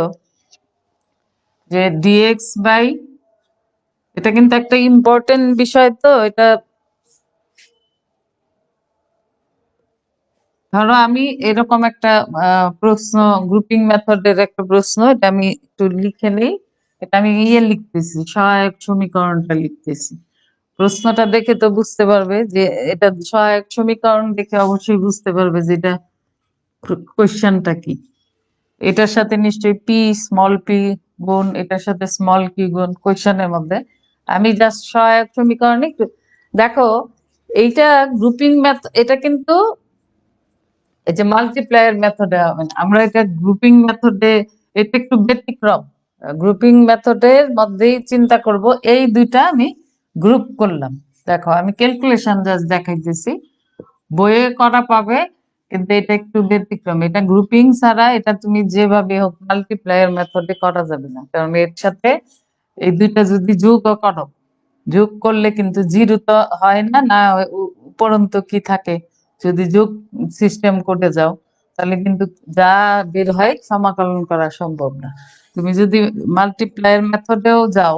যে ডিএক্স বাই, এটা কিন্তু একটা ইম্পর্টেন্ট বিষয়, তো এটা ধরো আমি এরকম একটা প্রশ্ন, গ্রুপিং মেথডের একটা প্রশ্ন, এটা আমি একটু লিখে নেই। এটা আমি লিখতেছি, সহায়ক সমীকরণটা লিখতেছি। প্রশ্নটা দেখে তো বুঝতে পারবে যে এটা সহায়ক সমীকরণ, দেখে অবশ্যই বুঝতে পারবে যে এটা কোয়েশ্চেনটা কি। এটার সাথে নিশ্চয়ই পি স্মল পি গুণ এটার সাথে স্মল কি গুণ কোয়েশ্চেনের মধ্যে। আমি জাস্ট সহায়ক সমীকরণ একটু দেখো। এইটা গ্রুপিং মেথড, এটা কিন্তু এই যে মাল্টিপ্লায়ার মেথডে হবে না, আমরা এটা গ্রুপিং মেথডে, এটা একটু ব্যতিক্রম। গ্রুপিং মেথডের মধ্যেই চিন্তা করব, এই দুইটা আমি গ্রুপ করলাম। দেখো আমি ক্যালকুলেশন জাস্ট দেখাইতেছি, বইয়ে করা পাবে, কিন্তু এটা একটু ব্যতিক্রম। এটা গ্রুপিং ছাড়া এটা তুমি যেভাবে হোক মাল্টিপ্লায়ার মেথডে করা যাবে না, কারণ এর সাথে এই দুইটা যদি যোগ করো, যোগ করলে কিন্তু জিরো তো হয় না, না উপরন্তু কি থাকে, যদি যোগ সিস্টেম করে যাও তাহলে কিন্তু যা বের হয় সমাকলন করা সম্ভব না। তুমি যদি মাল্টিপ্লায়ার মেথডেও যাও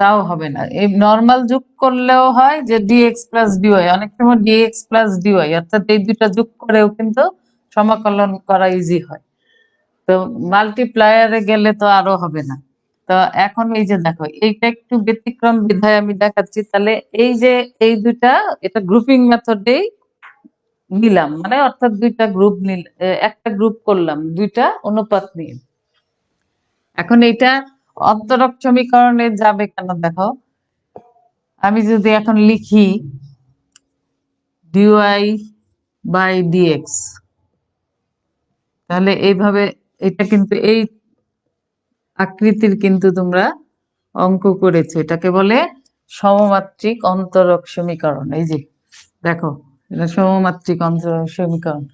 তাও হবে না। এই নর্মাল যোগ করলেও হয় যে ডিএক্স প্লাস ডিওয়াই, অনেক সময় ডিএক্স প্লাস ডিওয়াই, অর্থাৎ এই দুইটা যোগ করেও কিন্তু সমাকলন করা ইজি হয়। তো মাল্টিপ্লায়ারে গেলে তো আরো হবে না। তো এখন এই যে দেখো, এইটা একটু ব্যতিক্রম বিধায় আমি দেখাচ্ছি। তাহলে এই যে এই দুইটা, এটা গ্রুপিং মেথডেই নিলাম, মানে অর্থাৎ দুইটা গ্রুপ নিল, একটা গ্রুপ করলাম দুইটা অনুপাত নিয়ে। এখন এইটা অন্তরক সমীকরণে যাবে কেন দেখো, আমি যদি এখন লিখি ডিওয়াই বাই ডিএক্স, তাহলে এইভাবে, এটা কিন্তু এই আকৃতির কিন্তু তোমরা অঙ্ক করেছো, এটাকে বলে সমমাত্রিক অন্তরক সমীকরণ। এই যে দেখো, এটা সমমাত্রিক অন্তরক সমীকরণ।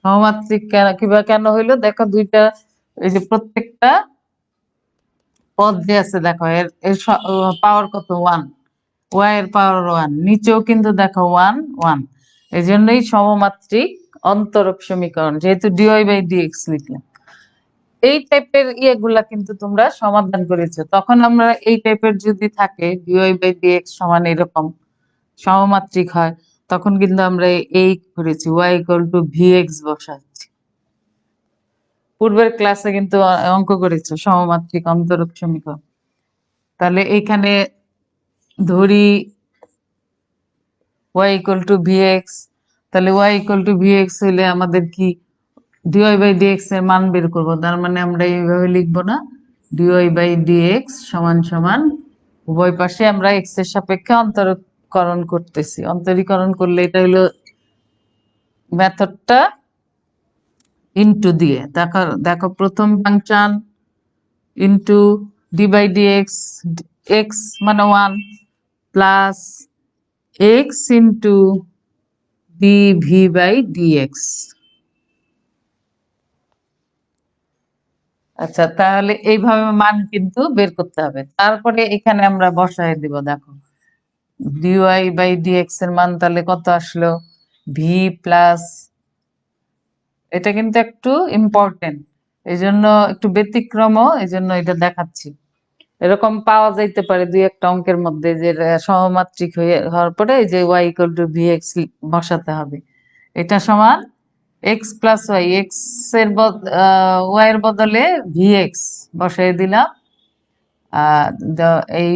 সমমাত্রিক কিভাবে কেন হইলো দেখো, দুইটা, এই যে প্রত্যেকটা পদ যে আছে দেখো, এর এর পাওয়ার কত, 1, ওয়াই এর পাওয়ার 1, নিচেও কিন্তু দেখো 1 1, এই জন্যই সমমাত্রিক অন্তরক সমীকরণ, যেহেতু ডিওয়াই বাই ডিএক্স লিখলাম। এই টাইপের ইয়েগুলা কিন্তু তোমরা সমাধান করেছো, তখন আমরা এই টাইপের যদি থাকে ডিওয়াই বাই ডিএক্স সমান এরকম সমমাত্রিক হয়, তখন কিন্তু আমরা এই করেছি ওয়াই ইকুয়াল টু ভিএক্স বসাচ্ছি। পূর্বের ক্লাসে কিন্তু অঙ্ক করেছো সমমাত্রিক অন্তরক সমীকরণ। তাহলে এইখানে ধরি ওয়াই ইকুয়াল টু ভিএক্স, তাহলে ওয়াই ইকুয়াল টু ভিএক্স হইলে আমাদের কি ডিওয়াই বাই ডিএক্স এর মান বের করবো। তার মানে আমরা এইভাবে লিখবো না, ডিওয়াই বাই ডিএক্স সমান সমান উভয় পাশে আমরা এক্স এর সাপেক্ষে অন্তরীকরণ করতেছি। অন্তরীকরণ করলে এটা হলো মেথডটা ইনটু দিয়ে, দেখো দেখো প্রথম function into d by dx, x মানে 1 plus x into dv by dx. আচ্ছা, তাহলে এইভাবে মান কিন্তু বের করতে হবে। তারপরে এখানে আমরা বসায় দিব, দেখো ডিওয়াই বাই ডিএক্স এর মান তাহলে কত আসলো, ভি প্লাস, এটা কিন্তু একটু ইম্পর্টেন্ট, এই জন্য একটু ব্যতিক্রমও, এই জন্য এটা দেখাচ্ছি। এরকম পাওয়া যাইতে পারে দুই একটা অঙ্কের মধ্যে, যে সহমাত্রিক হওয়ার পরে এই যে y equal to v x বসাতে হবে। এটা সমান এক্স প্লাস ওয়াই, এক্স এর ওয়াই এর বদলে ভি এক্স বসাই দিলাম। এই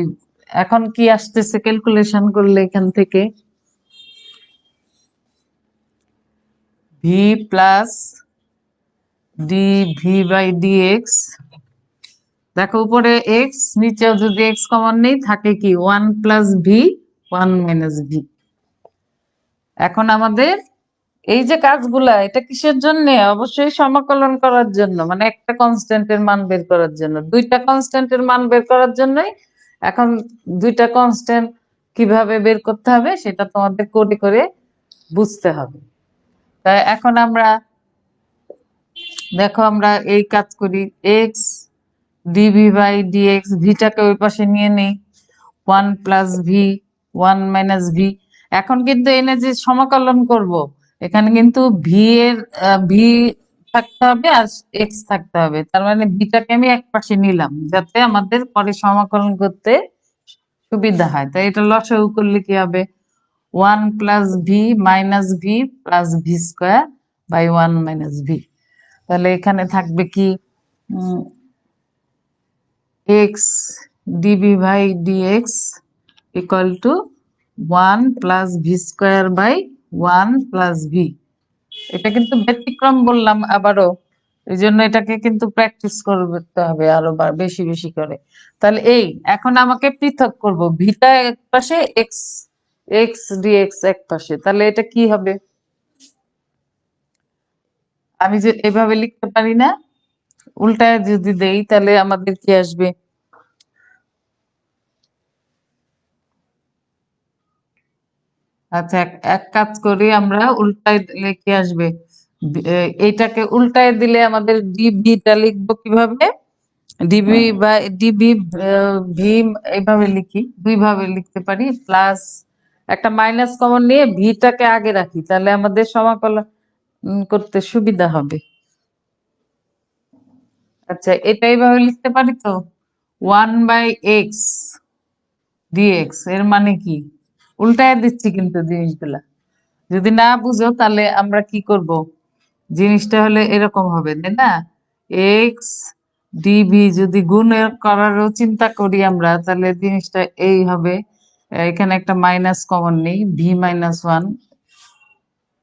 এখন কি আসতেছে ক্যালকুলেশন করলে এখান থেকে, v plus d v by d x, দেখো উপরে এক্স, নিচেও যদি এক্স কমন নেই থাকে কি 1 প্লাস ভি 1 মাইনাস ভি। এখন আমাদের এই যে কাজগুলা, এটা কিসের জন্য, অবশ্যই সমাকলন করার জন্য, মানে একটা কনস্ট্যান্টের মান বের করার জন্য, দুইটা কনস্ট্যান্টের মান বের করার জন্যই। এখন দুইটা কনস্ট্যান্ট কিভাবে বের করতে হবে সেটা তোমাদের কোডে করে বুঝতে হবে। তাই এখন আমরা দেখো আমরা এই কাজ করি, এক্স ডিভি বাই ডিএক্স, ভিটাকে ওই পাশে নিয়ে নেই, 1 প্লাস ভি 1 মাইনাস ভি। এখন কিন্তু এনে যে সমাকলন করব, এখানে কিন্তু ভি এর ভি থাকতে হবে আর এক্স থাকতে হবে। তার মানে ভিটাকে আমি এক পাশে নিলাম যাতে আমাদের পরে সমাকলন করতে সুবিধা হয়। তাই এটা লসাগু করলে কি হবে, 1 plus v minus v plus v square by 1 minus v. তাহলে এখানে থাকবে কি, x dv by dx equal to 1 plus v square by 1 plus v. এটা কিন্তু ব্যতিক্রম বললাম আবারও, এই জন্য এটাকে কিন্তু প্র্যাকটিস করতে হবে আরো বেশি বেশি করে। তাহলে এই এখন আমাকে পৃথক করব, ভিটা এক পাশে, এক্স এক্স ডিএক্স এক পাশে। তাহলে এটা কি হবে, আমি যে এভাবে লিখতে পারি না, উল্টায় যদি দেই তাহলে আমাদের কি আসবে, আচ্ছা এক কাজ করি আমরা, উল্টায় দিলে কি আসবে, এইটাকে উল্টায় দিলে আমাদের ডিভিটা লিখবো কিভাবে, ডিবি বা ডিবি ভি, এইভাবে লিখি, দুই ভাবে লিখতে পারি, প্লাস একটা মাইনাস কমন নিয়ে ভিটাকে আগে রাখি, তাহলে আমাদের সমাকলন করতে সুবিধা হবে। আচ্ছা এটা এইভাবে লিখতে পারি তো, 1 বাই এক্স ডিএক্স এর মানে কি, উল্টায় দিচ্ছি কিন্তু জিনিসগুলা, যদি না বুঝো তাহলে আমরা কি করব, জিনিসটা হলে এরকম হবে তাই না, এক্স ডিভি যদি গুণ করারও চিন্তা করি আমরা তাহলে জিনিসটা এই হবে, এখানে একটা মাইনাস কমন নেই, ভি মাইনাস 1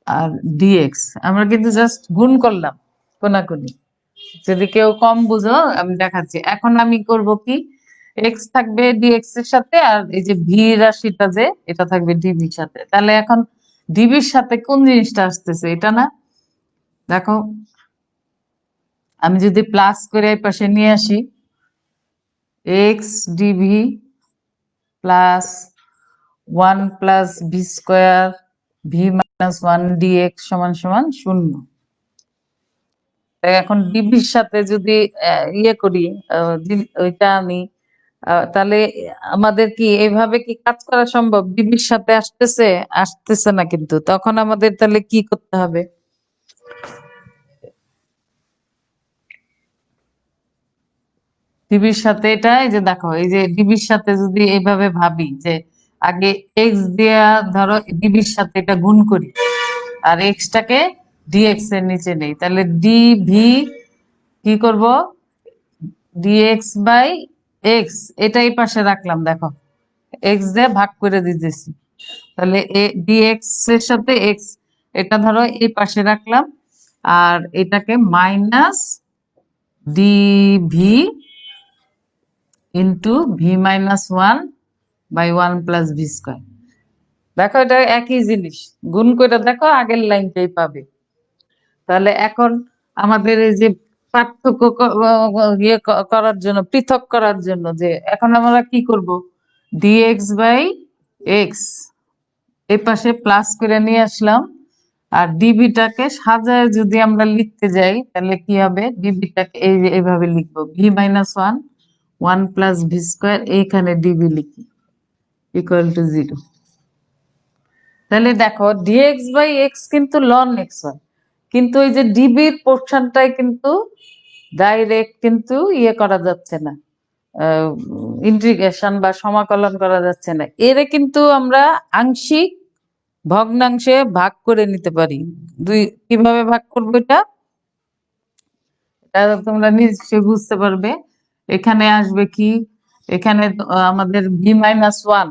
আর ডিএক্স আমরা কিন্তু জাস্ট গুণ করলাম কোনাকুনি। যদি কেউ কম বুঝো আমি দেখাচ্ছি, এখন আমি করব কি, এক্স থাকবে ডিএক্স এর সাথে আর এই যে ভি রাশিটা যে এটা থাকবে ডিভির সাথে। তাহলে এখন ডিভির সাথে কোন জিনিসটা আসতেছে, এটা না, দেখো আমি যদি প্লাস করে এই পাশে নিয়ে আসি, x dv plus 1 plus v square v minus 1 dx সমান সমান 0। এখন ডিভির সাথে যদি ইয়ে করি, ওইটা আনি, তাহলে আমাদের কি এইভাবে কি কাজ করা সম্ভব, ডিভির সাথে আসতেছে, আসতেছে না, কিন্তু তখন আমাদের তাহলে কি করতে হবে, ডিবির সাথে এটা, এই যে দেখো এই যে ডিবির সাথে যদি এইভাবে ভাবি যে আগে এক্স দিয়া ধরো ডিবির সাথে এটা গুণ করি আর এক্সটাকে ডিএক্স এর নিচে নেই, তাহলে ডিভি কি করব, ডিএক্স বাই এক্স, এটা এই পাশে রাখলাম, দেখো এক্স দিয়ে ভাগ করে দিতেছি, তাহলে ডিএক্স এর সাথে এক্স এটা ধরো এই পাশে রাখলাম, আর এটাকে minus dv into v minus 1 by 1 plus v square. দেখো এটা একই জিনিস, গুণ করে দেখো আগের লাইনটাই পাবে। তাহলে এখন আমাদের এই যে পার্থক্য ইয়ে করার জন্য, পৃথক করার জন্য, যে এখন আমরা কি করব, ডিএক্স বাই এক্স এই পাশে প্লাস করে নিয়ে আসলাম, আর ডিবিটাকে সাজায় যদি আমরা লিখতে যাই তাহলে কি হবে, ডিবিটাকে এই যে এইভাবে লিখবো, V minus 1 1 plus v square, এইখানে ডিবি লিখি ইকুয়াল টু 0। তাহলে দেখো ডিএক্স বাই এক্স কিন্তু লন এক্স হয়, কিন্তু এই যে ডিবির পোর্শনটাই কিন্তু ডাইরেক্ট কিন্তু ইয়ে করা যাচ্ছে না, ইন্টিগ্রেশন বা সমাকলন করা যাচ্ছে না, এরে কিন্তু আমরা আংশিক ভগ্নাংশে ভাগ করে নিতে পারি। দুই কিভাবে ভাগ করবো এটা, এটা তোমরা নিশ্চয়ই বুঝতে পারবে। এখানে আসবে কি, এখানে আমাদের ভি মাইনাস 1,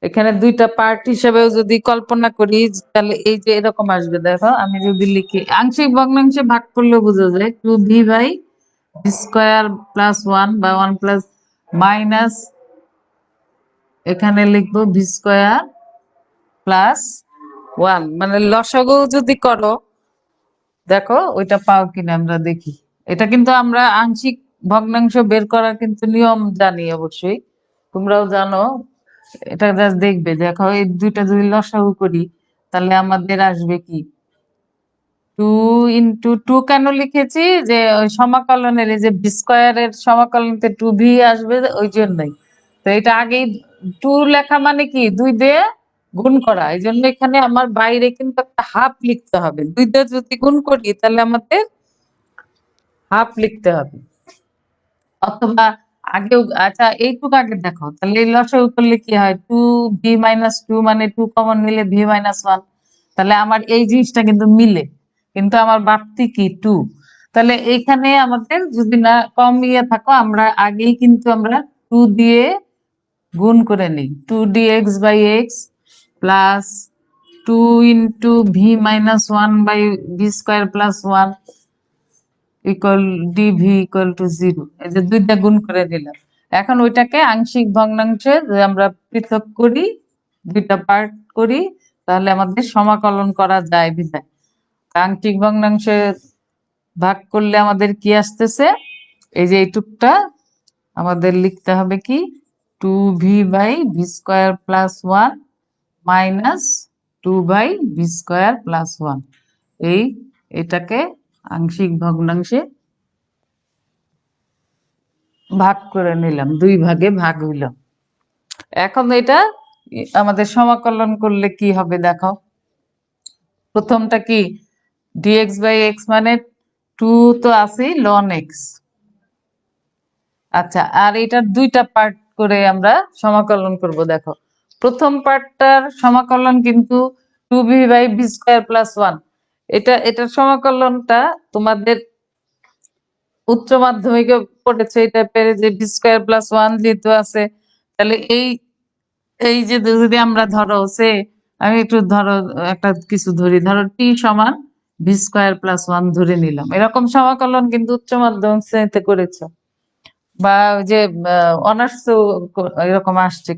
এখানে দুইটা পার্ট হিসেবেও যদি কল্পনা করি তাহলে এই যে এরকম আসবে, দেখো আমি যদি লিখি আংশিক ভগ্নাংশে ভাগ করলে বোঝা যায়, 2 ভি বাই স্কোয়ার প্লাস 1 বা 1 প্লাস মাইনাস, এখানে লিখবো ভি স্কোয়ার প্লাস 1, মানে লসাগু যদি করো দেখো ওইটা পাও কিনা আমরা দেখি। এটা কিন্তু আমরা আংশিক ভগ্নাংশ বের করার কিন্তু নিয়ম জানি অবশ্যই, তোমরাও জানো, এটা জাস্ট দেখবে, দেখো এই দুইটা যদি লসাগু করি তাহলে আমাদের আসবে কি 2 × 2 কেন লিখেছি, যে ওই সমাকলনের এই যে বি স্কয়ারের সমাকলনতে 2v আসবে ওই জন্যই। তো এটা আগেই 2 লেখা মানে কি 2 দিয়ে গুণ করা, এই জন্য এখানে আমার বাইরে কিন্তু একটা হাফ লিখতে হবে। 2 দিয়ে যদি গুণ করি তাহলে আমাদের হাফ লিখতে হবে, অথবা আগেও, আচ্ছা এইটুকু আগে দেখো, তাহলে এই লসাগু করলে কি হয় 2v - 2 মানে 2 কমন নিলে v - 1, তাহলে আমার এই জিনিসটা কিন্তু মিলে, কিন্তু আমার বাড়তি কি 2। তাহলে এইখানে আমাদের যদি না কম ইয়ে থাকো, আমরা আগেই কিন্তু আমরা 2 দিয়ে গুণ করে নিই, 2dx/x প্লাস 2 × v - 1/v² + 1 equal dv equal to 0। এই যে দুইটা গুণ করে দিলাম। এখন ওইটাকে আংশিক ভগ্নাংশে যদি আমরা পৃথক করি, দুইটা পার্ট করি, তাহলে আমাদের সমাকলন করা যায় বিধায় আংশিক ভগ্নাংশে ভাগ করলে আমাদের কি আসতেছে, এই যে এইটুকটা আমাদের লিখতে হবে কি 2v/v² + 1 মাইনাস 2/v² + 1। এটাকে আংশিক ভগ্নাংশে ভাগ করে নিলাম, 2 ভাগে ভাগ হইল। এখন এটা আমাদের সমাকলন করলে কি হবে দেখো, প্রথমটা কি dx/x মানে 2 তো আছেই ln x। আচ্ছা, আর এটার দুইটা পার্ট করে আমরা সমাকলন করব। দেখো প্রথম পার্টটার সমাকলন কিন্তু 2v/v² + 1। এটার সমাকলনটা তোমাদের উচ্চ মাধ্যমিকে পড়েছে, এটা পেরে যে v² + 1 যেহেতু আছে, তাহলে এই এই যে যদি আমরা ধরো সে, আমি একটু ধরো একটা কিছু ধরি, ধরো t সমান v² + 1 ধরে নিলাম। এরকম সমাকলন কিন্তু উচ্চ মাধ্যমিক শ্রেণীতে করেছে, বা ওই যে অনার্স এরকম আসছে,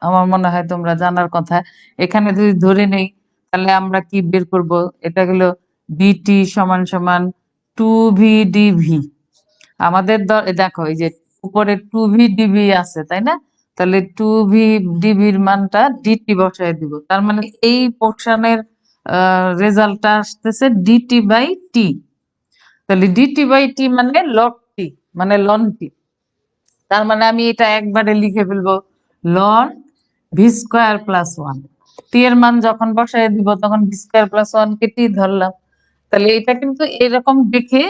আমার মনে হয় তোমরা জানার কথা। এখানে যদি ধরে নেই তাহলে আমরা কি বের করব, এটা হলো বিটি সমান সমান 2v/dv। আমাদের দেখো এই যে উপরে 2v/dv আছে তাই না, তাহলে 2v/dv-র মানটা ডিটি বসায় দিব, তার মানে এই পোর্শনের রেজাল্টটা আসতেছে ডিটি/টি। তাহলে ডিটি/টি মানে লগ টি, মানে লন টি। তার মানে আমি এটা একবারে লিখে ফেলবো লন v² + 1। টি এর মান যখন বসায় দিব তখন v² + 1 কে টি ধরলাম। তাহলে এটা কিন্তু এরকম দেখে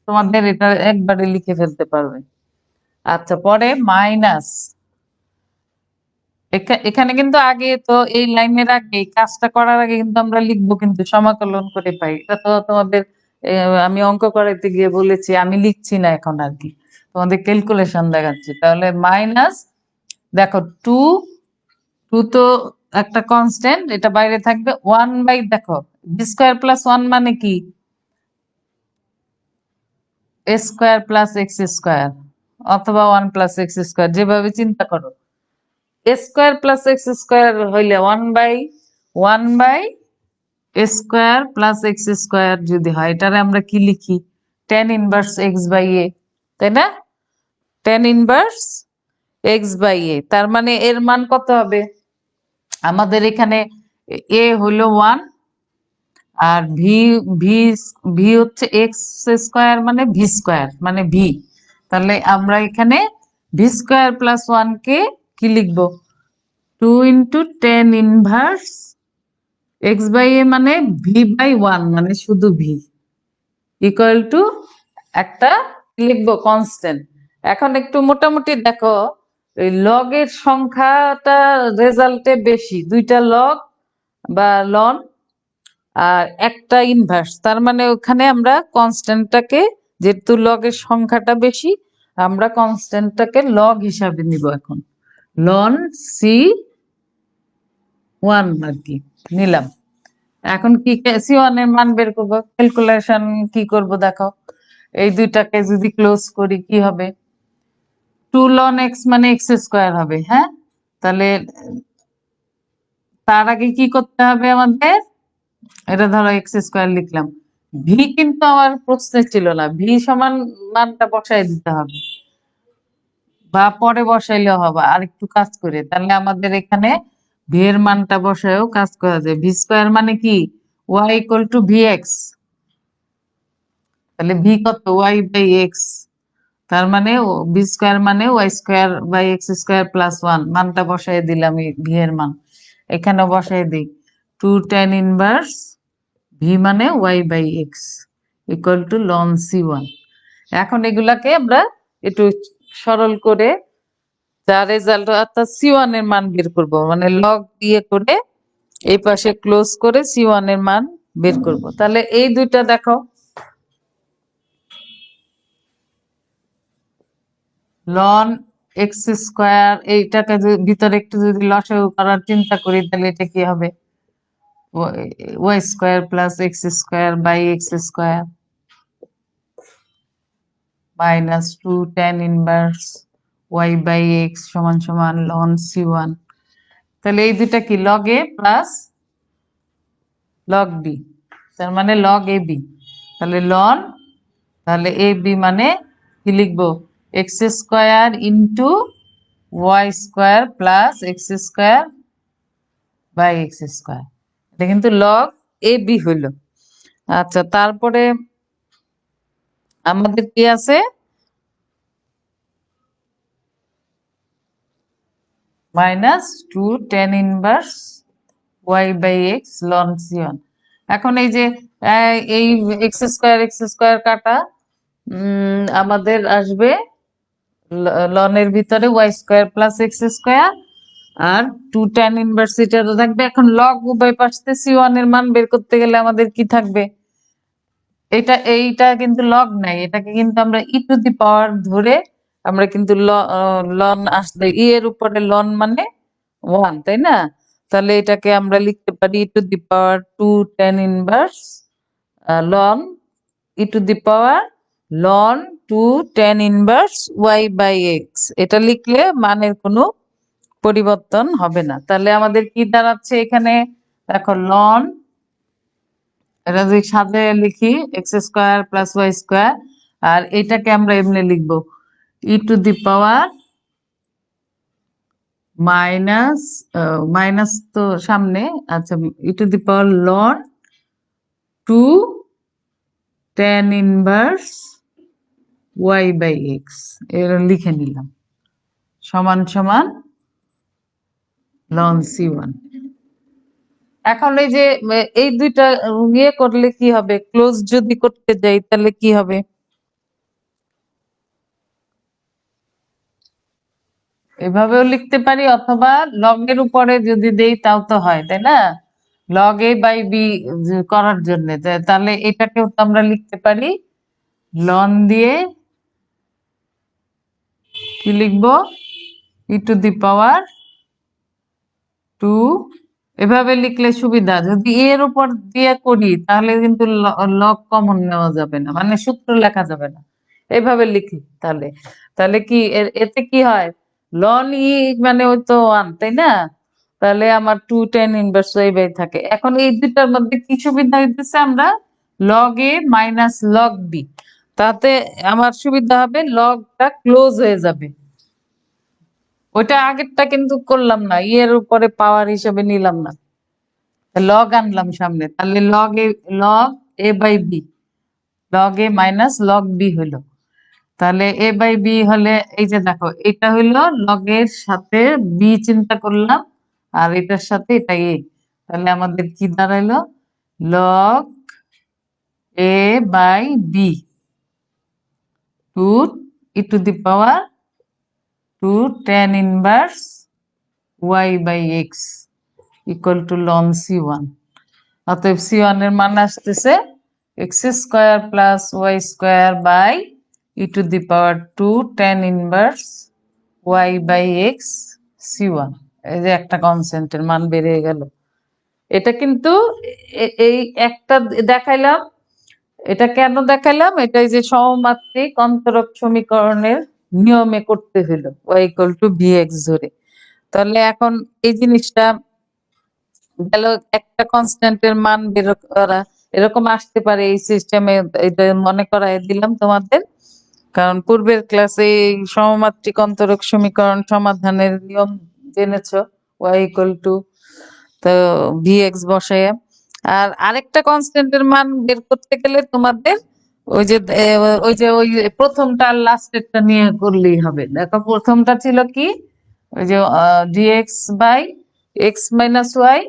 তোমাদের এটা একবারে লিখে ফেলতে পারবে। আচ্ছা, পরে মাইনাস, এখানে কিন্তু আগে তো এই লাইনের আগে এই কাজটা করার আগে কিন্তু আমরা লিখবো কিন্তু সমাকলন করে পাই। এটা তো তোমাদের আমি অঙ্ক করাইতে গিয়ে বলেছি, আমি লিখছি না এখন আর কি, তোমাদের ক্যালকুলেশন দেখাচ্ছি। তাহলে মাইনাস, দেখো 2 তো একটা কনস্ট্যান্ট, এটা বাইরে থাকবে 1 বাই, দেখো v² + 1 মানে কি a² + x², অথবা 1 + x², যেভাবে চিন্তা করো। a² + x² হইলে 1/a² + x² যদি হয়, এটারে আমরা কি লিখি tan ইনভার্স x/a, তাই না? tan ইনভার্স x/a, তার মানে এর মান কত হবে আমাদের এখানে, a হইলো 1 আর ভি ভি ভি হচ্ছে x² মানে v² মানে v। তাহলে আমরা এখানে v² + 1 কে কি লিখবো 2 × tan ইনভার্স x/a মানে v/1 মানে শুধু v ইকুয়াল টু একটা লিখবো কনস্ট্যান্ট। এখন একটু মোটামুটি দেখো, এই লগের সংখ্যাটা রেজাল্টে বেশি, দুইটা লগ বা লন আর একটা ইনভার্স, তার মানে ওখানে আমরা কনস্ট্যান্টটাকে, যেহেতু লগের সংখ্যাটা বেশি, আমরা কনস্ট্যান্টটাকে লগ হিসাবে নিব। এখন লন c1 আর কি নিলাম। এখন কি c1 এর মান বের করবো, ক্যালকুলেশন কি করব দেখো, এই দুইটাকে যদি ক্লোজ করি কি হবে 2 ln x মানে x² হবে। হ্যাঁ, তাহলে তার আগে কি করতে হবে আমাদের, এটা ধরো x² লিখলাম, ভি কিন্তু আমার প্রশ্নে ছিল না, ভি সমান মানটা বসায় দিতে হবে, বা পরে বসাইলেও হবে। আর একটু কাজ করে তাহলে আমাদের এখানে ভি এর মানটা বসায়ও কাজ করা যায়। ভি স্কোয়ার মানে কি y equal to v x, তাহলে ভি কত ওয়াই বাই এক্স, তার মানে ভি স্কোয়ার মানে y square by x square plus one, মানটা বসাই দিলাম ভি এর মান এখানে বসাই দিই, টু টেন ইনভার্স ভি মানে y by x equal to ln c one. এখন এগুলাকে আমরা একটু সরল করে যা রেজাল্ট অর্থাৎ সি ওয়ান এর মান বের করব, মানে লগ দিয়ে করে এই পাশে ক্লোজ করে সি ওয়ান এর মান বের করব। তাহলে এই দুইটা দেখো, লন এক্স স্কোয়ার, এইটাকে ভিতরে একটু যদি লসাগু করার চিন্তা করি তাহলে এটা কি হবে, y square plus x square by x square minus two tan inverse y by x সমান সমান লন সি ওয়ান। তাহলে এই দুটা কি log a plus log b, তার মানে লগ এ বি, তাহলে লন, তাহলে এ বি মানে কি লিখবো, x square into y square plus x square by x square, এটা কিন্তু লগ এ বি হইল। আচ্ছা তারপরে আমাদের কি আছে, minus two tan inverse y by x ln c one. এখন এই যে এই এক্স স্কোয়ার কাটা আমাদের আসবে লনের ভিতরে y square plus x square আর টু টেন ইনভার্স এটা থাকবে। এখন লগ উভয় পাশে সি ওয়ান এর মান বের করতে গেলে আমাদের কি থাকবে, এইটা কিন্তু লগ নাই, এটাকে কিন্তু আমরা ই টু দি পাওয়ার ধরে আমরা কিন্তু লন আসলে ই এর উপরে লন মানে ওয়ান, তাই না? তাহলে এটাকে আমরা লিখতে পারি e to the power two tan inverse ln e to the power ln two tan inverse y by x, এটা লিখলে মানের কোনো পরিবর্তন হবে না। তাহলে আমাদের কি দাঁড়াচ্ছে এখানে দেখো, লন, এটা যদি সাথে লিখি x square plus y square, আর এটাকে আমরা এমনি লিখবো e to the power minus, minus তো সামনে, আচ্ছা e to the power ln two tan inverse y by x, এর লিখে নিলাম সমান সমান লন সি ওয়ান। এখন এই যে এই দুইটা ইয়ে করলে কি হবে, ক্লোজ যদি করতে যাই তাহলে কি হবে, এভাবেও লিখতে পারি অথবা লগের উপরে যদি দেই তাও তো হয়, তাই না? লগ এ বাই বি করার জন্য তাহলে এটাকেও তো আমরা লিখতে পারি লন দিয়ে কি লিখবো, e to the power two, এভাবে লিখলে সুবিধা। যদি এর উপর দিয়ে করি তাহলে কিন্তু লগ কমন নেওয়া যাবে না, মানে সূত্র লেখা যাবে না, এভাবে লিখি তাহলে, তাহলে কি এতে কি হয়, লন ই মানে ওই তো ওয়ান, তাই না? তাহলে আমার two tan inverse y by থাকে। এখন এই দুটার মধ্যে কি সুবিধা হইতেছে, আমরা log a minus log b, তাতে আমার সুবিধা হবে লগটা ক্লোজ হয়ে যাবে। ওইটা আগেরটা কিন্তু করলাম না, এর উপরে পাওয়ার হিসেবে নিলাম না, লগ আনলাম সামনে, তাহলে log a by b, log a minus log b হলো। তাহলে এ বাই বি হলে এই যে দেখো এটা হইলো লগের সাথে বি চিন্তা করলাম আর এটার সাথে এটা এ, তাহলে আমাদের কি দাঁড়াইলো log a by b to e to the power two tan inverse y by x equal to ln c one. অতএব সি ওয়ান এর মান আসতেছে x square plus y square by e to the power two tan inverse y by x c one. এই যে একটা কনস্ট্যান্টের মান বেড়ে গেল। এটা কিন্তু এই একটা দেখাইলাম, এটা কেন দেখাইলাম, এটা এই যে সমমাত্রিক অন্তরক সমীকরণের নিয়মে করতে হলো y equal to v x ধরে। তাহলে এখন এই জিনিসটা গেল, একটা কনস্ট্যান্টের মান বের করা এরকম আসতে পারে এই সিস্টেমে, এটা মনে করাই দিলাম তোমাদের। কারণ পূর্বের ক্লাসে এই সমমাত্রিক অন্তরক সমীকরণ সমাধানের নিয়ম জেনেছো, y ইকুয়াল টু তো vx বসায়। আর আরেকটা কনস্ট্যান্টের মান বের করতে গেলে তোমাদের ওই যে ওই প্রথমটা আর লাস্টেরটা নিয়ে করলেই হবে। দেখো প্রথমটা ছিল কি, ওই যে dx by x minus y,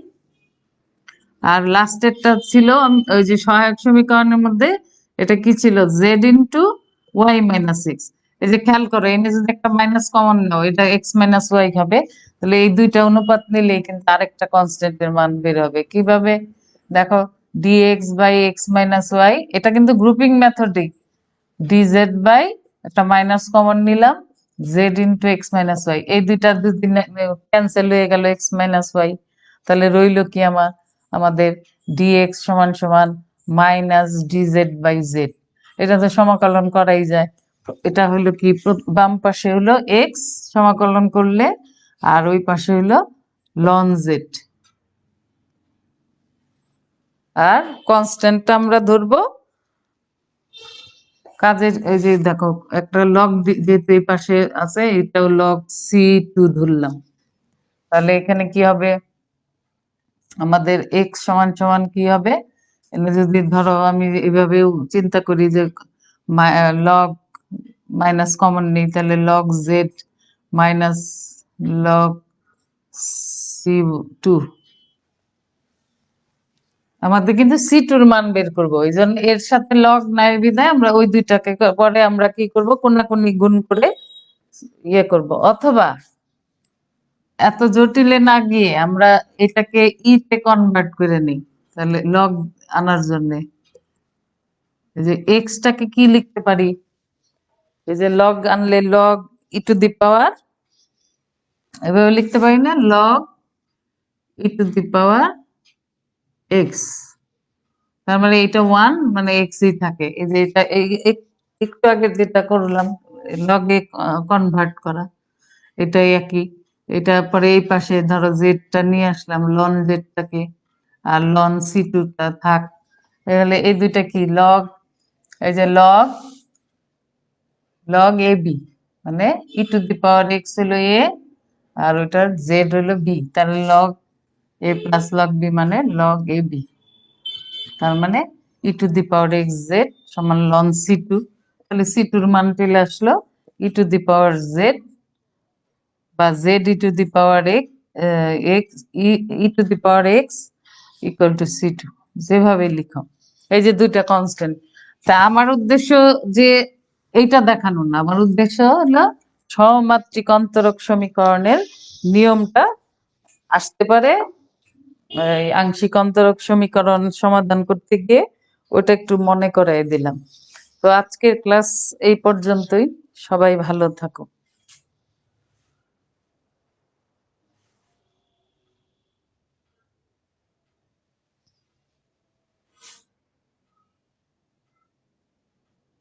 আর লাস্টেরটা ছিল ওই যে সহায়ক সমীকরণের মধ্যে এটা কি ছিল, z into Y minus x. এই যে খেয়াল করো, এনে যদি একটা মাইনাস কমন নাও, এটা এক্স মাইনাস ওয়াই হবে। তাহলে এই দুইটা অনুপাত নিলেই কিন্তু আরেকটা কনস্ট্যান্টের মান বের হবে। কিভাবে দেখো, dx by x minus y, এটা কিন্তু গ্রুপিং মেথডই। ডিজেড বাই একটা মাইনাস কমন নিলাম, z into x minus y, এই দুইটা দুদিন ক্যান্সেল হয়ে গেল, এক্স মাইনাস ওয়াই। তাহলে রইল কি আমাদের ডিএক্স সমান সমান মাইনাস ডিজেড বাই জেড। এটা তো সমাকলন করাই যায়। এটা হলো কি, বাম পাশে হলো এক্স সমাকলন করলে, আর ওই পাশে হলো লন জেড। আর কনস্ট্যান্টটা আমরা ধরবো কাজের, এই যে দেখো একটা লগ যেহেতু এই পাশে আছে, এটাও লগ C2 ধরলাম। তাহলে এখানে কি হবে, আমাদের x সমান সমান কি হবে, এখানে যদি ধরো আমি এভাবেও চিন্তা করি যে লগ মাইনাস কমন নেই, তাহলে log Z minus log C2। আমাদের কিন্তু C2 মান বের করবো, এই জন্য এর সাথে লগ নাই বিধায় আমরা ওই দুইটাকে পরে আমরা কি করব, কোনাকুনি গুণ করে ইয়ে করব। অথবা এত জটিলে না গিয়ে আমরা এটাকে তে কনভার্ট করে নিই। তাহলে লগ আনার জন্য এই যে এক্সটাকে কি লিখতে পারি, এই যে লগ আনলে লগ ই টু দি পাওয়ার, এভাবে লিখতে পারি না, log E to the power x. তার মানে এটা 1, মানে এক্সই থাকে। এই যে এটা একটু আগে যেটা করলাম লগে কনভার্ট করা, এটাই একই। এটা পরে এই পাশে ধরো জেডটা নিয়ে আসলাম, লন জেডটাকে, আর লন C2 টা থাক। তাহলে এই দুইটা কি লগ, এই যে লগ লগ এ বি, মানে e to the power x হলো এ, আর ওটার জেড হলো বি। তাহলে log a plus log b মানে লগ এ বি। তার মানে e to the power x z সমান লন C2। তাহলে C2 র মান চলে আসলো e to the power z বা z e to the power x, e to the power x equal to C2, যেভাবে লিখো। এই যে দুইটা কনস্ট্যান্ট। তা আমার উদ্দেশ্য যে এইটা দেখানো না, আমার উদ্দেশ্য হলো সহমাত্রিক অন্তরক সমীকরণের নিয়মটা আসতে পারে এই আংশিক অন্তরক সমীকরণ সমাধান করতে গিয়ে, ওটা একটু মনে করাই দিলাম। তো আজকের ক্লাস এই পর্যন্তই, সবাই ভালো থাকো।